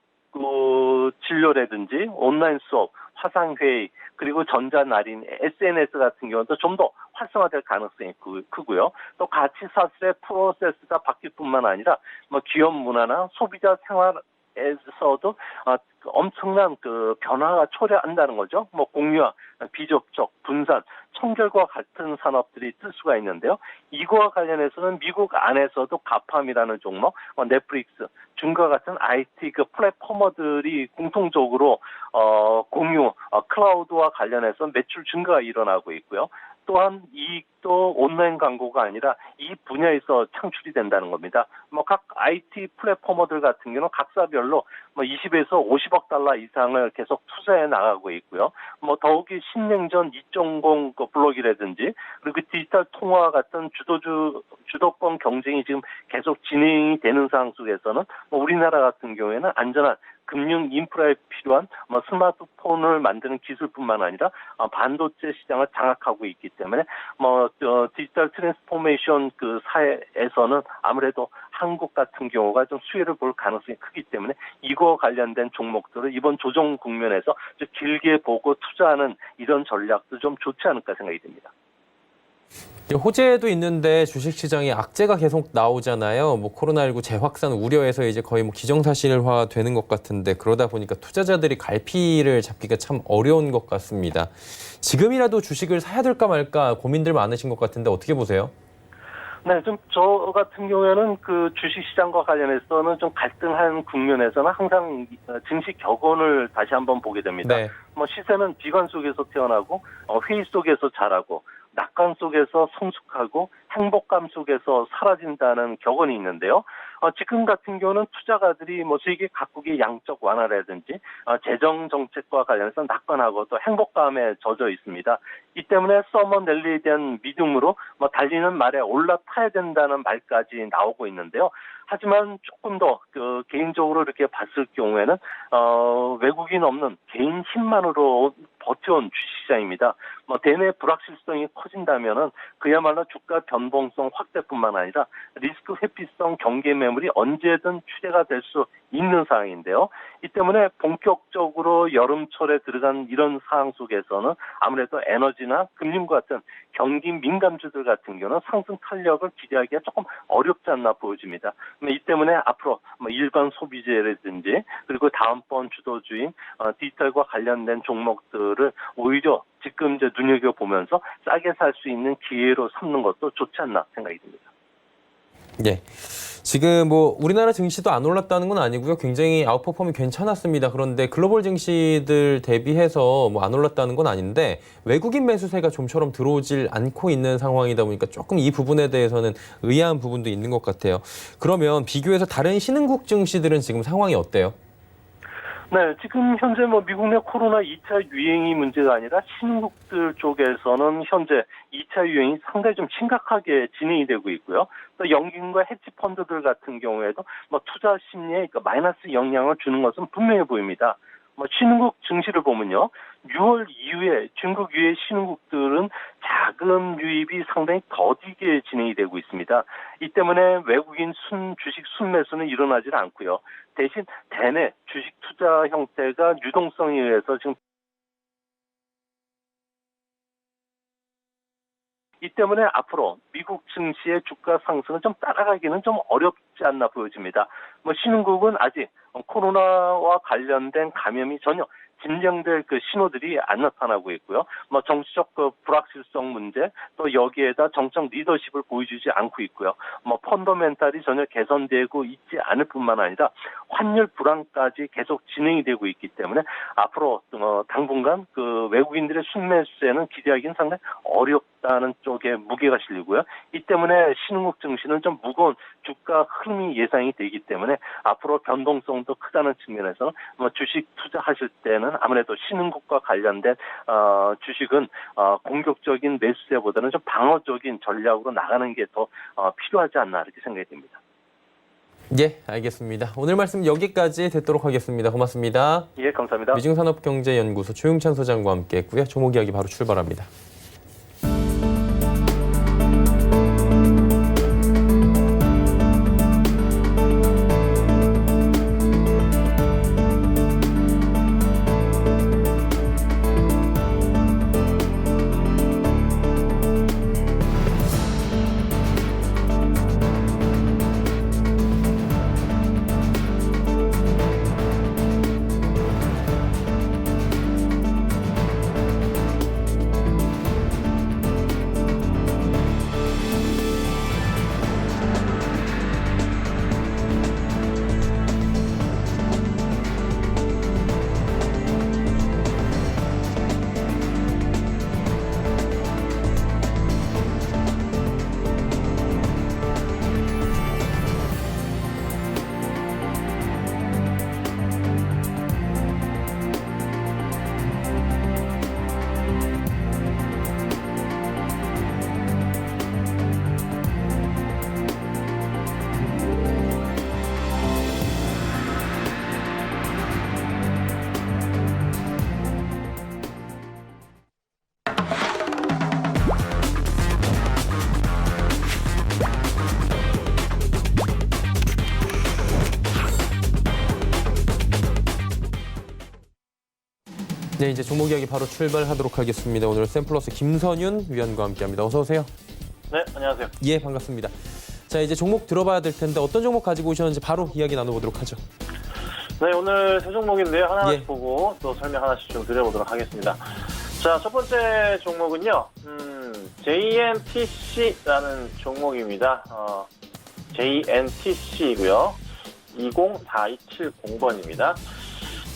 진료라든지 온라인 수업, 화상회의, 그리고 전자날인, SNS 같은 경우도 좀 더 활성화될 가능성이 크고요. 또 가치 사슬의 프로세스가 바뀔 뿐만 아니라 기업 문화나 소비자 생활에서도 엄청난 변화가 초래한다는 거죠. 공유와 비접촉, 분산, 청결과 같은 산업들이 뜰 수가 있는데요. 이거와 관련해서는 미국 안에서도 가팜이라는 종목, 넷플릭스, 중과 같은 IT 플랫포머들이 공통적으로 공유, 클라우드와 관련해서 매출 증가가 일어나고 있고요. 또한 이익도 온라인 광고가 아니라 이 분야에서 창출이 된다는 겁니다. 각 IT 플랫포머들 같은 경우는 각사별로 20에서 50억 달러 이상을 계속 투자해 나가고 있고요. 더욱이 신냉전 2.0 블록이라든지 그리고 디지털 통화 같은 주도권 경쟁이 지금 계속 진행이 되는 상황 속에서는 우리나라 같은 경우에는 안전한 금융 인프라에 필요한 스마트폰을 만드는 기술뿐만 아니라 반도체 시장을 장악하고 있기 때문에 디지털 트랜스포메이션 사회에서는 아무래도 한국 같은 경우가 좀 수혜를 볼 가능성이 크기 때문에 이거 관련된 종목들을 이번 조정 국면에서 좀 길게 보고 투자하는 이런 전략도 좀 좋지 않을까 생각이 듭니다. 호재도 있는데 주식시장에 악재가 계속 나오잖아요. 코로나19 재확산 우려해서 이제 거의 기정사실화 되는 것 같은데 그러다 보니까 투자자들이 갈피를 잡기가 참 어려운 것 같습니다. 지금이라도 주식을 사야 될까 말까 고민들 많으신 것 같은데 어떻게 보세요? 네, 좀 저 같은 경우에는 주식시장과 관련해서는 좀 갈등한 국면에서는 항상 증시 격언을 다시 한번 보게 됩니다. 네. 시세는 비관 속에서 태어나고 회의 속에서 자라고 낙관 속에서 성숙하고 행복감 속에서 사라진다는 격언이 있는데요. 지금 같은 경우는 투자가들이 세계 각국의 양적 완화라든지 재정 정책과 관련해서 낙관하고 또 행복감에 젖어 있습니다. 이 때문에 서머 랠리에 대한 믿음으로 달리는 말에 올라타야 된다는 말까지 나오고 있는데요. 하지만 조금 더 개인적으로 이렇게 봤을 경우에는 외국인 없는 개인 힘만으로 버텨온 주식시장입니다. 대내 불확실성이 커진다면은 그야말로 주가 변동성 확대뿐만 아니라 리스크 회피성 경계 매물이 언제든 추세가 될 수 있는 상황인데요. 이 때문에 본격적으로 여름철에 들어간 이런 상황 속에서는 아무래도 에너지나 금융과 같은 경기 민감주들 같은 경우는 상승 탄력을 기대하기가 조금 어렵지 않나 보여집니다. 이 때문에 앞으로 일반 소비재라든지 그리고 다음번 주도주인 디지털과 관련된 종목들을 오히려 지금 이제 눈여겨보면서 싸게 살 수 있는 기회로 삼는 것도 좋지 않나 생각이 듭니다. 예. 지금 우리나라 증시도 안 올랐다는 건 아니고요. 굉장히 아웃퍼폼이 괜찮았습니다. 그런데 글로벌 증시들 대비해서 안 올랐다는 건 아닌데 외국인 매수세가 좀처럼 들어오질 않고 있는 상황이다 보니까 조금 이 부분에 대해서는 의아한 부분도 있는 것 같아요. 그러면 비교해서 다른 신흥국 증시들은 지금 상황이 어때요? 네, 지금 현재 미국 내 코로나 2차 유행이 문제가 아니라 신흥국들 쪽에서는 현재 2차 유행이 상당히 좀 심각하게 진행이 되고 있고요. 또 연기금과 헤지 펀드들 같은 경우에도 투자 심리에 마이너스 영향을 주는 것은 분명해 보입니다. 신흥국 증시를 보면요. 6월 이후에 중국 이외의 신흥국들은 자금 유입이 상당히 더디게 진행이 되고 있습니다. 이 때문에 외국인 주식 순매수는 일어나질 않고요. 대신 대내 주식 투자 형태가 유동성에 의해서 지금 이 때문에 앞으로 미국 증시의 주가 상승은 좀 따라가기는 좀 어렵지 않나 보여집니다. 신흥국은 아직 코로나와 관련된 감염이 전혀 진정될 그 신호들이 안 나타나고 있고요. 뭐 정치적 그 불확실성 문제, 또 여기에다 정적 리더십을 보여주지 않고 있고요. 뭐 펀더멘탈이 전혀 개선되고 있지 않을 뿐만 아니라 환율 불안까지 계속 진행이 되고 있기 때문에 앞으로 당분간 그 외국인들의 순매수세는 기대하기는 상당히 어렵다는 쪽에 무게가 실리고요. 이 때문에 신흥국 증시는 좀 무거운 주가 흐름이 예상이 되기 때문에 앞으로 변동성도 크다는 측면에서는 주식 투자하실 때는 아무래도 신흥국과 관련된 주식은 공격적인 매수세보다는 좀 방어적인 전략으로 나가는 게 더 필요하지 않나 이렇게 생각이 됩니다. 예, 알겠습니다. 오늘 말씀 여기까지 듣도록 하겠습니다. 고맙습니다. 예, 감사합니다. 미증산업경제연구소 조용찬 소장과 함께했고요. 종목 이야기 바로 출발합니다. 네, 이제 종목 이야기 바로 출발하도록 하겠습니다. 오늘 샘플러스 김선윤 위원과 함께합니다. 어서 오세요. 네, 안녕하세요. 예, 반갑습니다. 자, 이제 종목 들어봐야 될 텐데 어떤 종목 가지고 오셨는지 바로 이야기 나눠보도록 하죠. 네, 오늘 세 종목인데요. 하나씩 예. 보고 또 설명 하나씩 좀 드려보도록 하겠습니다. 자, 첫 번째 종목은요. JNTC라는 종목입니다. JNTC이고요. 20470번입니다.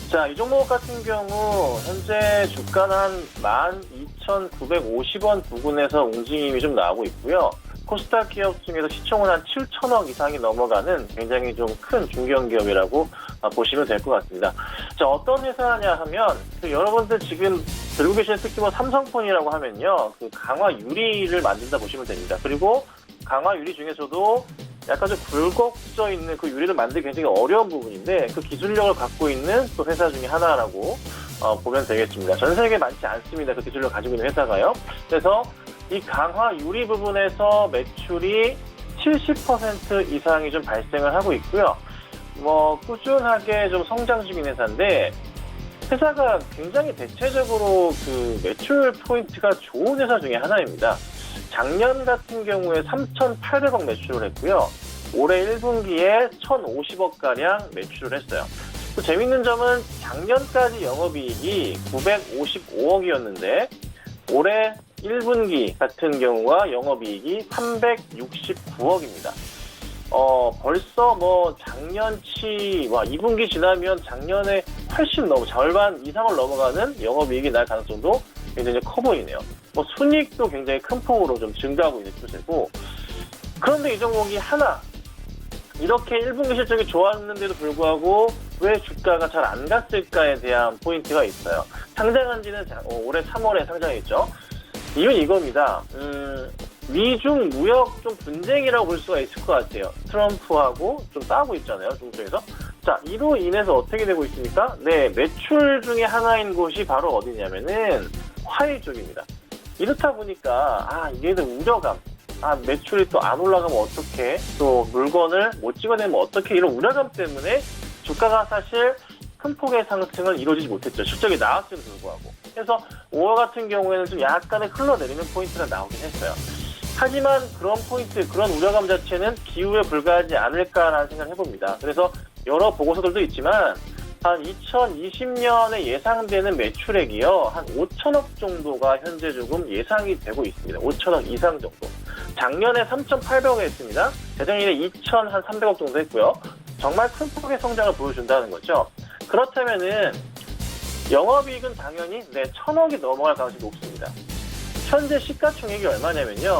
자, 이 종목 같은 경우 현재 주가는 한 12,950원 부근에서 움직임이 좀 나오고 있고요. 코스닥 기업 중에서 시총은 한 7천억 이상이 넘어가는 굉장히 좀 큰 중견 기업이라고 보시면 될 것 같습니다. 자, 어떤 회사냐 하면 여러분들 지금 들고 계시는 특히 뭐 삼성폰이라고 하면요, 그 강화 유리를 만든다 보시면 됩니다. 그리고 강화 유리 중에서도 약간 좀 굴곡져 있는 그 유리를 만들기 굉장히 어려운 부분인데 그 기술력을 갖고 있는 또 회사 중에 하나라고 보면 되겠습니다. 전 세계에 많지 않습니다. 그 기술력을 가지고 있는 회사가요. 그래서 이 강화 유리 부분에서 매출이 70% 이상이 좀 발생을 하고 있고요. 뭐 꾸준하게 좀 성장 중인 회사인데 회사가 굉장히 대체적으로 그 매출 포인트가 좋은 회사 중에 하나입니다. 작년 같은 경우에 3,800억 매출을 했고요. 올해 1분기에 1,050억가량 매출을 했어요. 또 재밌는 점은 작년까지 영업이익이 955억이었는데 올해 1분기 같은 경우가 영업이익이 369억입니다. 벌써 뭐 작년치, 2분기 지나면 작년에 훨씬 절반 이상을 넘어가는 영업이익이 날 가능성도 굉장히 커 보이네요. 뭐 순이익도 굉장히 큰 폭으로 좀 증가하고 있는 추세고, 그런데 이 종목이 이렇게 1분기 실적이 좋았는데도 불구하고 왜 주가가 잘 안 갔을까에 대한 포인트가 있어요. 상장한 지는 올해 3월에 상장했죠. 이유는 이겁니다. 미중 무역 좀 분쟁이라고 볼 수가 있을 것 같아요. 트럼프하고 좀 싸우고 있잖아요, 중국 쪽에서. 자, 이로 인해서 어떻게 되고 있습니까? 네, 매출 중에 하나인 곳이 바로 어디냐면은 화훼 쪽입니다. 이렇다 보니까 얘들 우려감, 매출이 또 안 올라가면 어떡해, 또 물건을 못 찍어내면 어떡해, 이런 우려감 때문에 주가가 사실 큰 폭의 상승을 이루어지지 못했죠. 실적이 나왔음에도 불구하고. 그래서 5월 같은 경우에는 좀 약간의 흘러내리는 포인트가 나오긴 했어요. 하지만 그런 포인트, 그런 우려감 자체는 기후에 불과하지 않을까라는 생각을 해봅니다. 그래서 여러 보고서들도 있지만 한 2020년에 예상되는 매출액이요. 한 5천억 정도가 현재 조금 예상이 되고 있습니다. 5천억 이상 정도. 작년에 3,800억 했습니다. 재작년에 2,300억 정도 했고요. 정말 큰 폭의 성장을 보여준다는 거죠. 그렇다면은 영업이익은 당연히 1,000억이 넘어갈 가능성이 높습니다. 현재 시가총액이 얼마냐면요.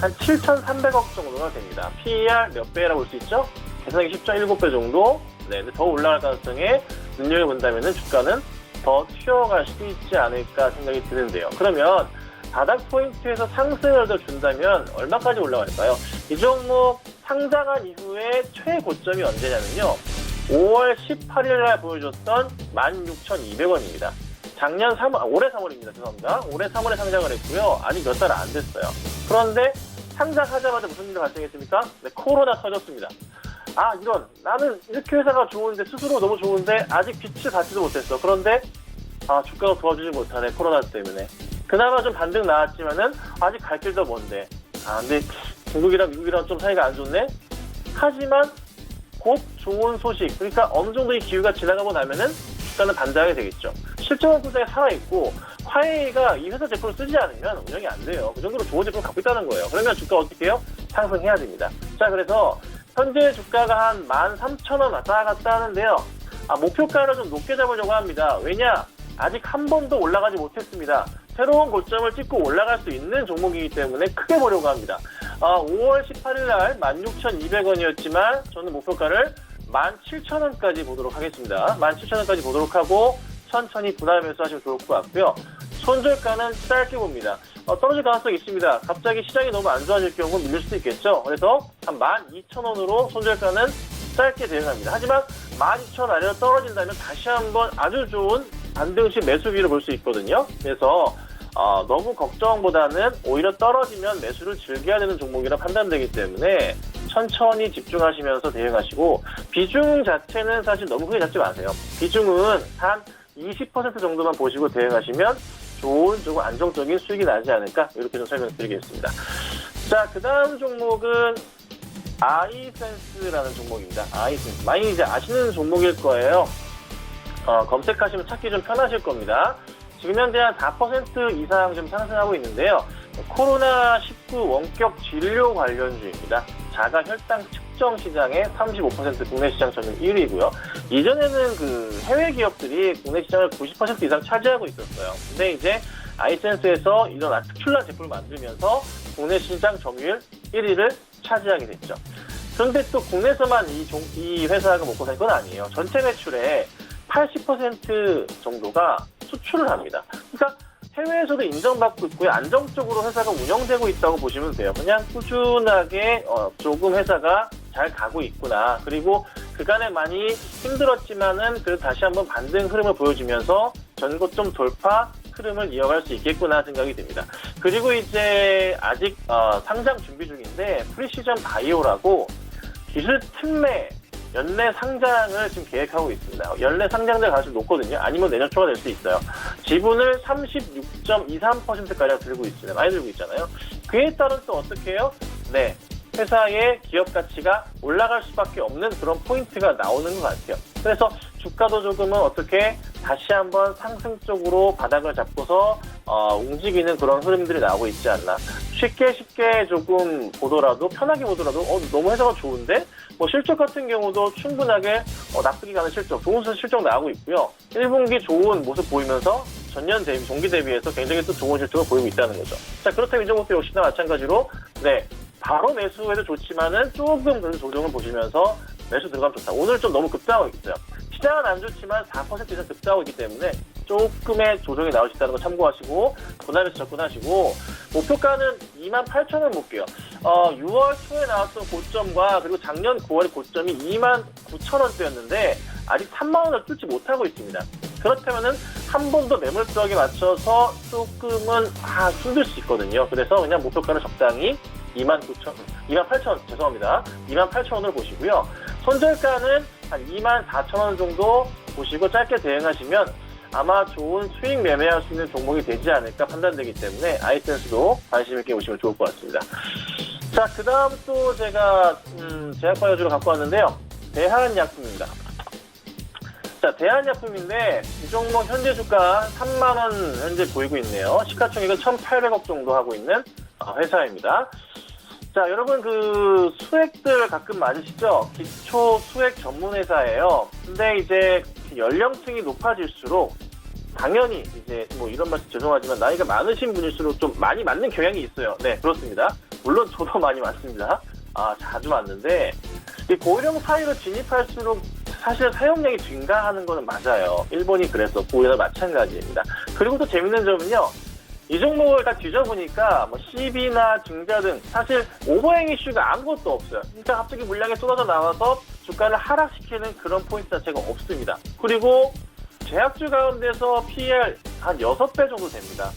한 7,300억 정도가 됩니다. PER 몇 배라고 볼 수 있죠? 계산하기 쉽죠? 7배 정도. 네, 근데 더 올라갈 가능성에 눈여겨본다면 주가는 더 튀어갈 수도 있지 않을까 생각이 드는데요. 그러면 바닥 포인트에서 상승을 더 준다면 얼마까지 올라갈까요? 이 종목 상장한 이후에 최고점이 언제냐면요. 5월 18일 날 보여줬던 16,200원입니다. 올해 3월입니다. 죄송합니다. 올해 3월에 상장을 했고요. 아직 몇 달 안 됐어요. 그런데 상장하자마자 무슨 일이 발생했습니까? 네, 코로나 터졌습니다. 이런, 나는 이렇게 회사가 좋은데, 스스로 너무 좋은데, 아직 빛을 받지도 못했어. 그런데, 주가가 도와주지 못하네, 코로나 때문에. 그나마 좀 반등 나왔지만은, 아직 갈 길도 먼데. 근데 중국이랑 미국이랑 좀 사이가 안 좋네? 하지만, 곧 좋은 소식, 그러니까 어느 정도 이 기후가 지나가고 나면은, 주가는 반등하게 되겠죠. 실적은 꾸준히 살아있고, 화웨이가 이 회사 제품을 쓰지 않으면 운영이 안 돼요. 그 정도로 좋은 제품을 갖고 있다는 거예요. 그러면 주가 어떻게 해요? 상승해야 됩니다. 자, 그래서, 현재 주가가 한 13,000원 왔다 갔다 하는데요. 목표가를 좀 높게 잡으려고 합니다. 왜냐? 아직 한 번도 올라가지 못했습니다. 새로운 고점을 찍고 올라갈 수 있는 종목이기 때문에 크게 보려고 합니다. 5월 18일 날 16,200원이었지만 저는 목표가를 17,000원까지 보도록 하겠습니다. 17,000원까지 보도록 하고 천천히 분할 매수하시면 좋을 것 같고요. 손절가는 짧게 봅니다. 떨어질 가능성이 있습니다. 갑자기 시장이 너무 안 좋아질 경우 밀릴 수도 있겠죠. 그래서 한 12,000원으로 손절가는 짧게 대응합니다. 하지만 12,000원 아래로 떨어진다면 다시 한번 아주 좋은 반등식 매수기를 볼 수 있거든요. 그래서 너무 걱정보다는 오히려 떨어지면 매수를 즐겨야 되는 종목이라 판단되기 때문에 천천히 집중하시면서 대응하시고 비중 자체는 사실 너무 크게 잡지 마세요. 비중은 한 20% 정도만 보시고 대응하시면 좋은 조금 안정적인 수익이 나지 않을까 이렇게 좀 설명드리겠습니다. 자, 그 다음 종목은 아이센스라는 종목입니다. 아이센스 많이 이제 아시는 종목일 거예요. 검색하시면 찾기 좀 편하실 겁니다. 지금 현재 한 4% 이상 좀 상승하고 있는데요. 코로나19 원격 진료 관련주입니다. 자가 혈당 측정 시장의 35% 국내 시장 점유율 1위고요. 이전에는 그 해외 기업들이 국내 시장을 90% 이상 차지하고 있었어요. 근데 이제 아이센스에서 이런 특출난 제품을 만들면서 국내 시장 점유율 1위를 차지하게 됐죠. 그런데 또 국내에서만 이 회사가 먹고 살 건 아니에요. 전체 매출의 80% 정도가 수출을 합니다. 그러니까 해외에서도 인정받고 있고요. 안정적으로 회사가 운영되고 있다고 보시면 돼요. 그냥 꾸준하게 조금 회사가 잘 가고 있구나. 그리고 그간에 많이 힘들었지만은 그래도 다시 한번 반등 흐름을 보여주면서 전고점 돌파 흐름을 이어갈 수 있겠구나 생각이 듭니다. 그리고 이제 아직 상장 준비 중인데 프리시전 바이오라고 기술 특례 연내 상장을 지금 계획하고 있습니다. 연내 상장될 가능성이 높거든요. 아니면 내년 초가 될 수 있어요. 지분을 36.23%가량 들고 있습니다. 많이 들고 있잖아요. 그에 따른 또 어떻게 해요? 네, 회사의 기업 가치가 올라갈 수밖에 없는 그런 포인트가 나오는 것 같아요. 그래서 주가도 조금은 어떻게 다시 한번 상승 쪽으로 바닥을 잡고서 움직이는 그런 흐름들이 나오고 있지 않나. 쉽게 조금 보더라도 편하게 보더라도 너무 회사가 좋은데 뭐 실적 같은 경우도 충분하게 납득이 가는 실적, 좋은 실적 나오고 있고요. 1분기 좋은 모습 보이면서 전년 대비, 동기 대비해서 굉장히 또 좋은 실적을 보이고 있다는 거죠. 자, 그렇다면 이 종목도 역시나 마찬가지로 네, 바로 매수해도 좋지만은 조금 그런 조정을 보시면서 매수 들어가면 좋다. 오늘 좀 너무 급등하고 있어요. 시장은 안 좋지만 4% 이상 급등하고 있기 때문에 조금의 조정이 나올 수 있다는 거 참고하시고 분할해서 접근하시고 목표가는 28,000원 볼게요. 6월 초에 나왔던 고점과 그리고 작년 9월의 고점이 29,000원대였는데 아직 3만 원을 뚫지 못하고 있습니다. 그렇다면은 한 번 더 매물벽에 맞춰서 조금은 힘들 수 있거든요. 그래서 그냥 목표가는 적당히 28,000원 죄송합니다. 28,000원을 보시고요. 손절가는 한 24,000원 정도 보시고 짧게 대응하시면 아마 좋은 수익 매매할 수 있는 종목이 되지 않을까 판단되기 때문에 아이센스도 관심 있게 보시면 좋을 것 같습니다. 자, 그 다음 또 제가 제약바이오주를 갖고 왔는데요. 대한약품입니다. 자, 대한약품인데 이 종목 현재 주가 3만 원 현재 보이고 있네요. 시가총액은 1,800억 정도 하고 있는 회사입니다. 자, 여러분 그 수액들 가끔 맞으시죠? 기초 수액 전문 회사예요. 근데 이제 연령층이 높아질수록 당연히 이제 뭐 이런 말씀 죄송하지만 나이가 많으신 분일수록 좀 많이 맞는 경향이 있어요. 네, 그렇습니다. 물론 저도 많이 맞습니다. 자주 맞는데 이 고령 사회로 진입할수록 사실 사용량이 증가하는 거는 맞아요. 일본이 그래서 고려나 마찬가지입니다. 그리고 또 재밌는 점은요. 이 종목을 다 뒤져보니까 뭐 CB나 증자 등 사실 오버행 이슈가 아무것도 없어요. 그러니까 갑자기 물량이 쏟아져 나와서 주가를 하락시키는 그런 포인트 자체가 없습니다. 그리고 제약주 가운데서 PER 한 6배 정도 됩니다.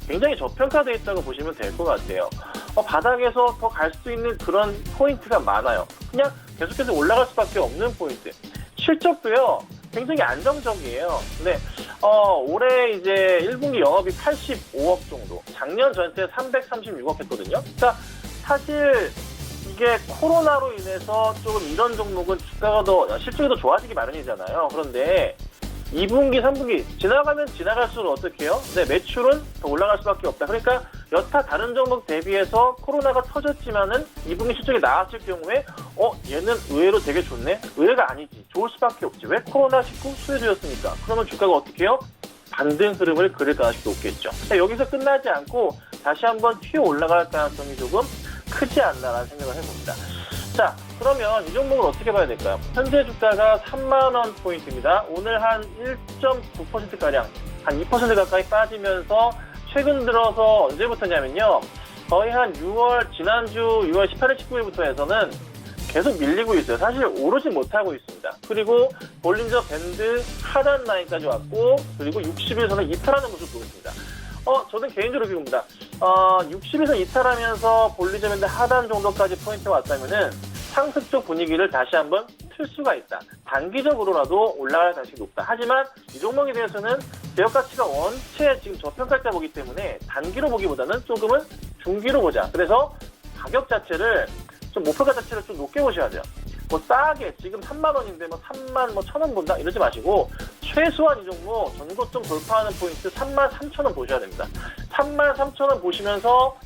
굉장히 저평가되어 있다고 보시면 될 것 같아요. 바닥에서 더 갈 수 있는 그런 포인트가 많아요. 그냥 계속해서 올라갈 수밖에 없는 포인트. 실적도요, 굉장히 안정적이에요. 근데, 올해 이제 1분기 영업이 85억 정도, 작년 전체 336억 했거든요. 그러니까 사실 이게 코로나로 인해서 조금 이런 종목은 주가가 실적이 더 좋아지기 마련이잖아요. 그런데 2분기, 3분기 지나가면 지나갈수록 어떻게 해요? 네, 매출은 더 올라갈 수밖에 없다. 그러니까 여타 다른 종목 대비해서 코로나가 터졌지만은 2분기 실적이 나왔을 경우에 얘는 의외로 되게 좋네? 의외가 아니지. 좋을 수밖에 없지. 왜 코로나19 수혜주였으니까. 그러면 주가가 어떻게 해요? 반등 흐름을 그릴 가능성이 높겠죠. 여기서 끝나지 않고 다시 한번 튀어 올라갈 가능성이 조금 크지 않나라는 생각을 해봅니다. 자, 그러면 이 종목을 어떻게 봐야 될까요? 현재 주가가 3만 원 포인트입니다. 오늘 한 1.9%가량, 한 2% 가까이 빠지면서 최근 들어서 언제부터냐면요. 거의 한 지난주 6월 18일, 19일부터 해서는 계속 밀리고 있어요. 사실 오르지 못하고 있습니다. 그리고 볼린저 밴드 하단 라인까지 왔고, 그리고 60일선을 이탈하는 모습을 보였습니다. 저는 개인적으로 봅니다. 60에서 이탈하면서 볼린저 밴드 하단 정도까지 포인트가 왔다면은 상승적 분위기를 다시 한번 틀 수가 있다. 단기적으로라도 올라갈 가능성이 높다. 하지만 이 종목에 대해서는 제약 가치가 원체 지금 저평가자 보기 때문에 단기로 보기보다는 조금은 중기로 보자. 그래서 가격 자체를 좀 목표가 자체를 좀 높게 보셔야 돼요. 뭐 싸게 지금 3만 원인데 뭐 3만 뭐 1,000원 본다 이러지 마시고 최소한 이 종목 전고점 돌파하는 포인트 3만 3,000원 보셔야 됩니다. 3만 3,000원 보시면서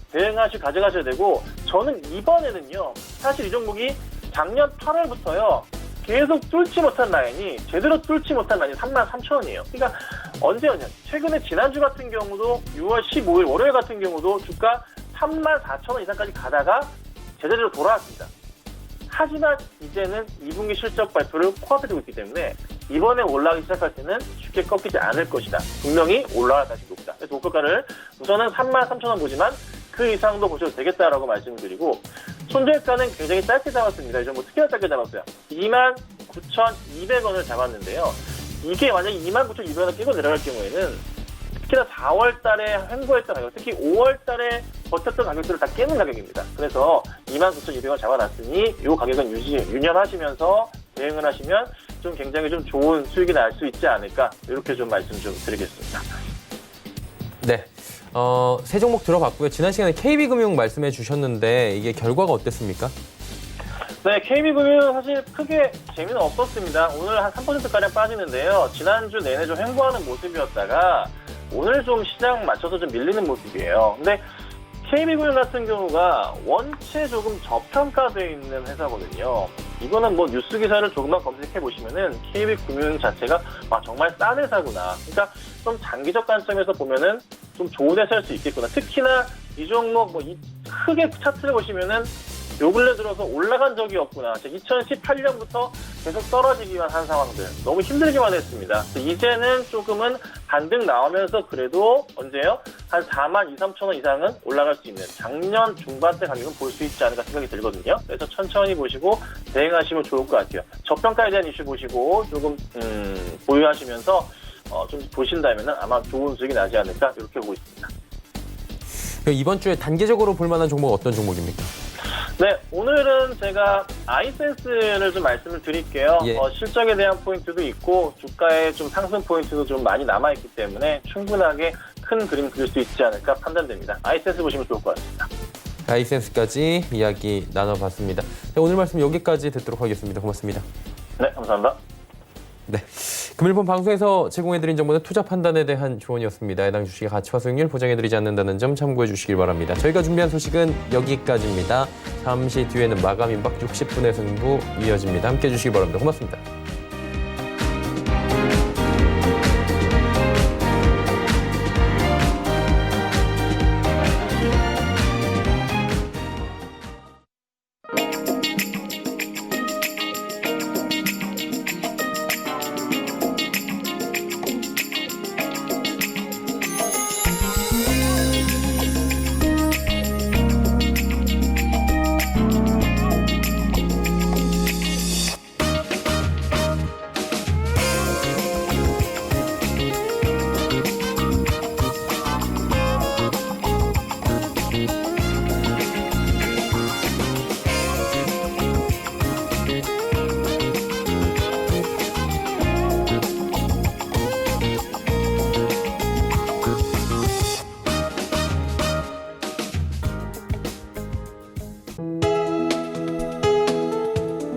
가져가셔야 되고, 저는 이번에는요, 사실 이 종목이 작년 8월부터요, 계속 뚫지 못한 라인이, 제대로 뚫지 못한 라인이 3만 3,000원이에요. 그러니까 언제였냐. 최근에 지난주 같은 경우도 6월 15일 월요일 같은 경우도 주가 3만 4,000원 이상까지 가다가 제대로 돌아왔습니다. 하지만 이제는 2분기 실적 발표를 코앞에 두고 있기 때문에 이번에 올라가기 시작할 때는 쉽게 꺾이지 않을 것이다. 분명히 올라갈 가능성이 높다. 그래서 목표가를 우선은 3만 3,000원 보지만 그 이상도 보셔도 되겠다라고 말씀을 드리고, 손절가는 굉장히 짧게 잡았습니다. 이 정도 특히나 짧게 잡았어요. 29,200원을 잡았는데요. 이게 만약에 29,200원을 끼고 내려갈 경우에는 특히나 4월 달에 횡보했던 가격, 특히 5월 달에 버텼던 가격들을 다 깨는 가격입니다. 그래서 29,200원 잡아놨으니 이 가격은 유념하시면서 대응을 하시면 좀 굉장히 좀 좋은 수익이 날 수 있지 않을까, 이렇게 좀 말씀 좀 드리겠습니다. 네. 세 종목 들어봤고요. 지난 시간에 KB금융 말씀해 주셨는데 이게 결과가 어땠습니까? 네, KB금융 사실 크게 재미는 없었습니다. 오늘 한 3%가량 빠지는데요. 지난주 내내 좀 횡보하는 모습이었다가 오늘 좀 시장 맞춰서 좀 밀리는 모습이에요. 근데 KB금융 같은 경우가 원체 조금 저평가되어 있는 회사거든요. 이거는 뭐 뉴스 기사를 조금만 검색해 보시면은 KB금융 자체가 정말 싼 회사구나. 그러니까 좀 장기적 관점에서 보면은 좀 좋은 회사일 수 있겠구나. 특히나 이 종목 크게 차트를 보시면은 요 근래 들어서 올라간 적이 없구나. 2018년부터 계속 떨어지기만 한 상황들. 너무 힘들기만 했습니다. 이제는 조금은 반등 나오면서 그래도 언제요? 한 4만 2, 3천 원 이상은 올라갈 수 있는 작년 중반대 가격은 볼 수 있지 않을까 생각이 들거든요. 그래서 천천히 보시고 대응하시면 좋을 것 같아요. 저평가에 대한 이슈 보시고 조금 보유하시면서 좀 보신다면 아마 좋은 수익이 나지 않을까 이렇게 보고 있습니다. 이번 주에 단기적으로 볼 만한 종목 어떤 종목입니까? 네, 오늘은 제가 아이센스를 좀 말씀을 드릴게요. 예. 실적에 대한 포인트도 있고 주가의 좀 상승 포인트도 좀 많이 남아있기 때문에 충분하게 큰 그림 그릴 수 있지 않을까 판단됩니다. 아이센스 보시면 좋을 것 같습니다. 아이센스까지 이야기 나눠봤습니다. 네, 오늘 말씀 여기까지 듣도록 하겠습니다. 고맙습니다. 네, 감사합니다. 네. 금일본 방송에서 제공해드린 정보는 투자 판단에 대한 조언이었습니다. 해당 주식의 가치와 수익률 보장해드리지 않는다는 점 참고해 주시길 바랍니다. 저희가 준비한 소식은 여기까지입니다. 잠시 뒤에는 마감 임박 60분의 승부 이어집니다. 함께해 주시기 바랍니다. 고맙습니다.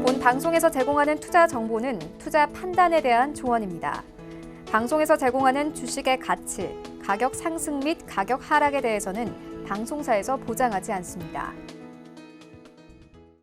본 방송에서 제공하는 투자 정보는 투자 판단에 대한 조언입니다. 방송에서 제공하는 주식의 가치, 가격 상승 및 가격 하락에 대해서는 방송사에서 보장하지 않습니다.